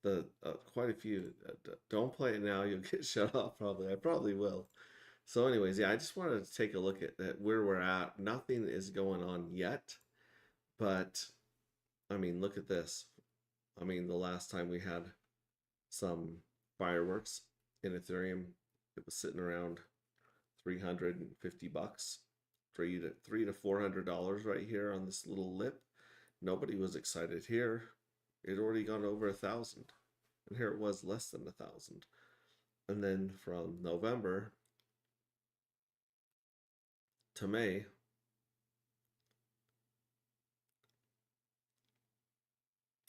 the quite a few. Don't play it now. You'll get shut off probably. I probably will. So anyways, yeah, I just wanted to take a look at where we're at. Nothing is going on yet. But, I mean, look at this. I mean, the last time we had some fireworks in Ethereum, it was sitting around $350, $300 to $400 right here on this little lip. Nobody was excited here. It had already gone over 1,000, and here it was less than 1,000. And then from November to May,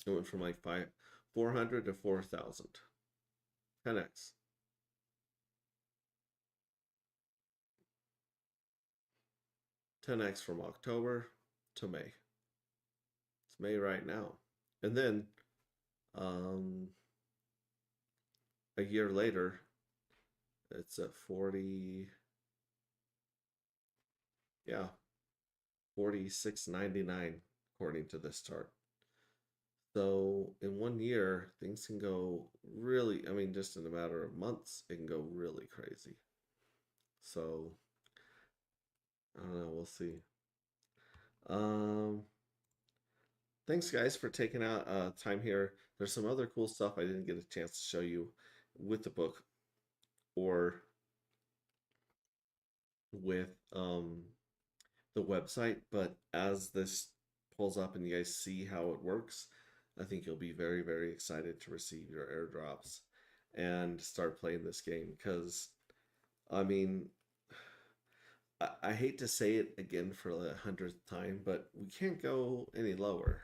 it went from like 400 to 4,000. 10x. 10x from October to May. It's May right now. And then um, a year later, it's at 40, yeah, 46.99 according to this chart. So in 1 year, things can go really, I mean, just in a matter of months, it can go really crazy. So I don't know, we'll see. Um, Thanks guys for taking out time here. There's some other cool stuff I didn't get a chance to show you with the book or with the website, but as this pulls up and you guys see how it works, I think you'll be very, very excited to receive your airdrops and start playing this game because, I mean, I hate to say it again for the 100th time, but we can't go any lower,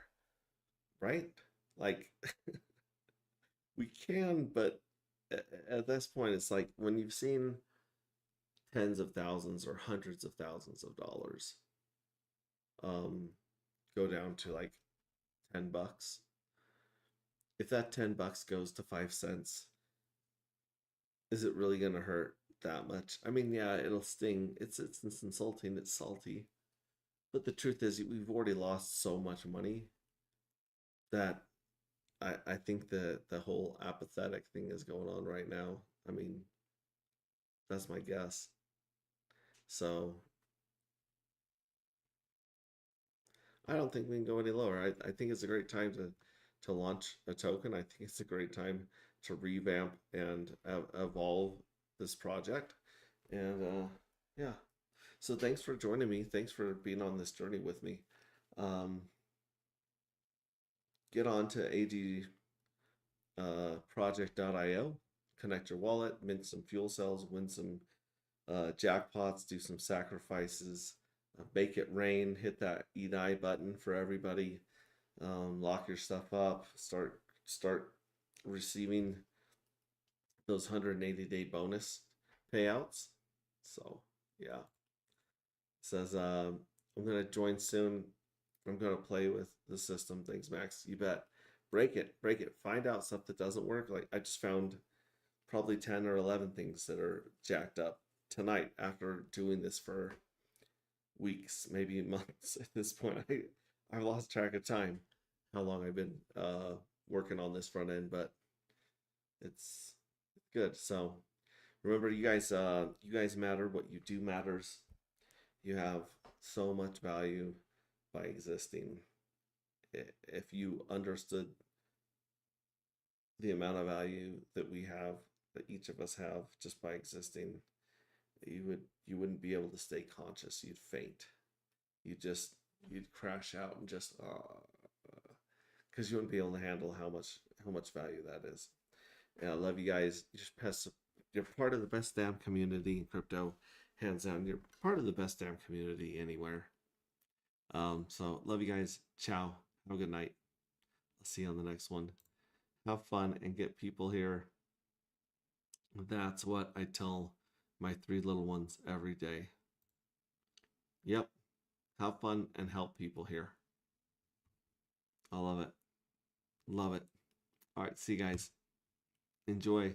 right? Like, we can, but at this point, it's like when you've seen tens of thousands or hundreds of thousands of dollars um, go down to like $10. If that $10 goes to 5 cents, is it really gonna hurt that much? I mean, yeah, it'll sting. It's insulting. It's salty. But the truth is, we've already lost so much money that I think the whole apathetic thing is going on right now. I mean, that's my guess. So I don't think we can go any lower. I think it's a great time to launch a token. I think it's a great time to revamp and evolve this project. And yeah, so thanks for joining me. Thanks for being on this journey with me. Um, get on to agproject.io, connect your wallet, mint some fuel cells, win some jackpots, do some sacrifices, make it rain, hit that E&I button for everybody, lock your stuff up, start receiving those 180-day bonus payouts. So yeah, it says I'm gonna join soon. I'm gonna play with the system. Thanks, Max. You bet. Break it, break it. Find out stuff that doesn't work. Like I just found probably 10 or 11 things that are jacked up tonight after doing this for weeks, maybe months at this point. I've lost track of time, how long I've been working on this front end, but it's good. So remember, you guys matter. What you do matters. You have so much value by existing. If you understood the amount of value that we have, that each of us have just by existing, you wouldn't be able to stay conscious. You'd faint. You'd crash out and just because you wouldn't be able to handle how much value that is. And I love you guys. You're part of the best damn community in crypto, hands down. You're part of the best damn community anywhere. So love you guys. Ciao. Have a good night. I'll see you on the next one. Have fun and get people here. That's what I tell my 3 little ones every day. Yep. Have fun and help people here. I love it. Love it. All right. See you guys. Enjoy.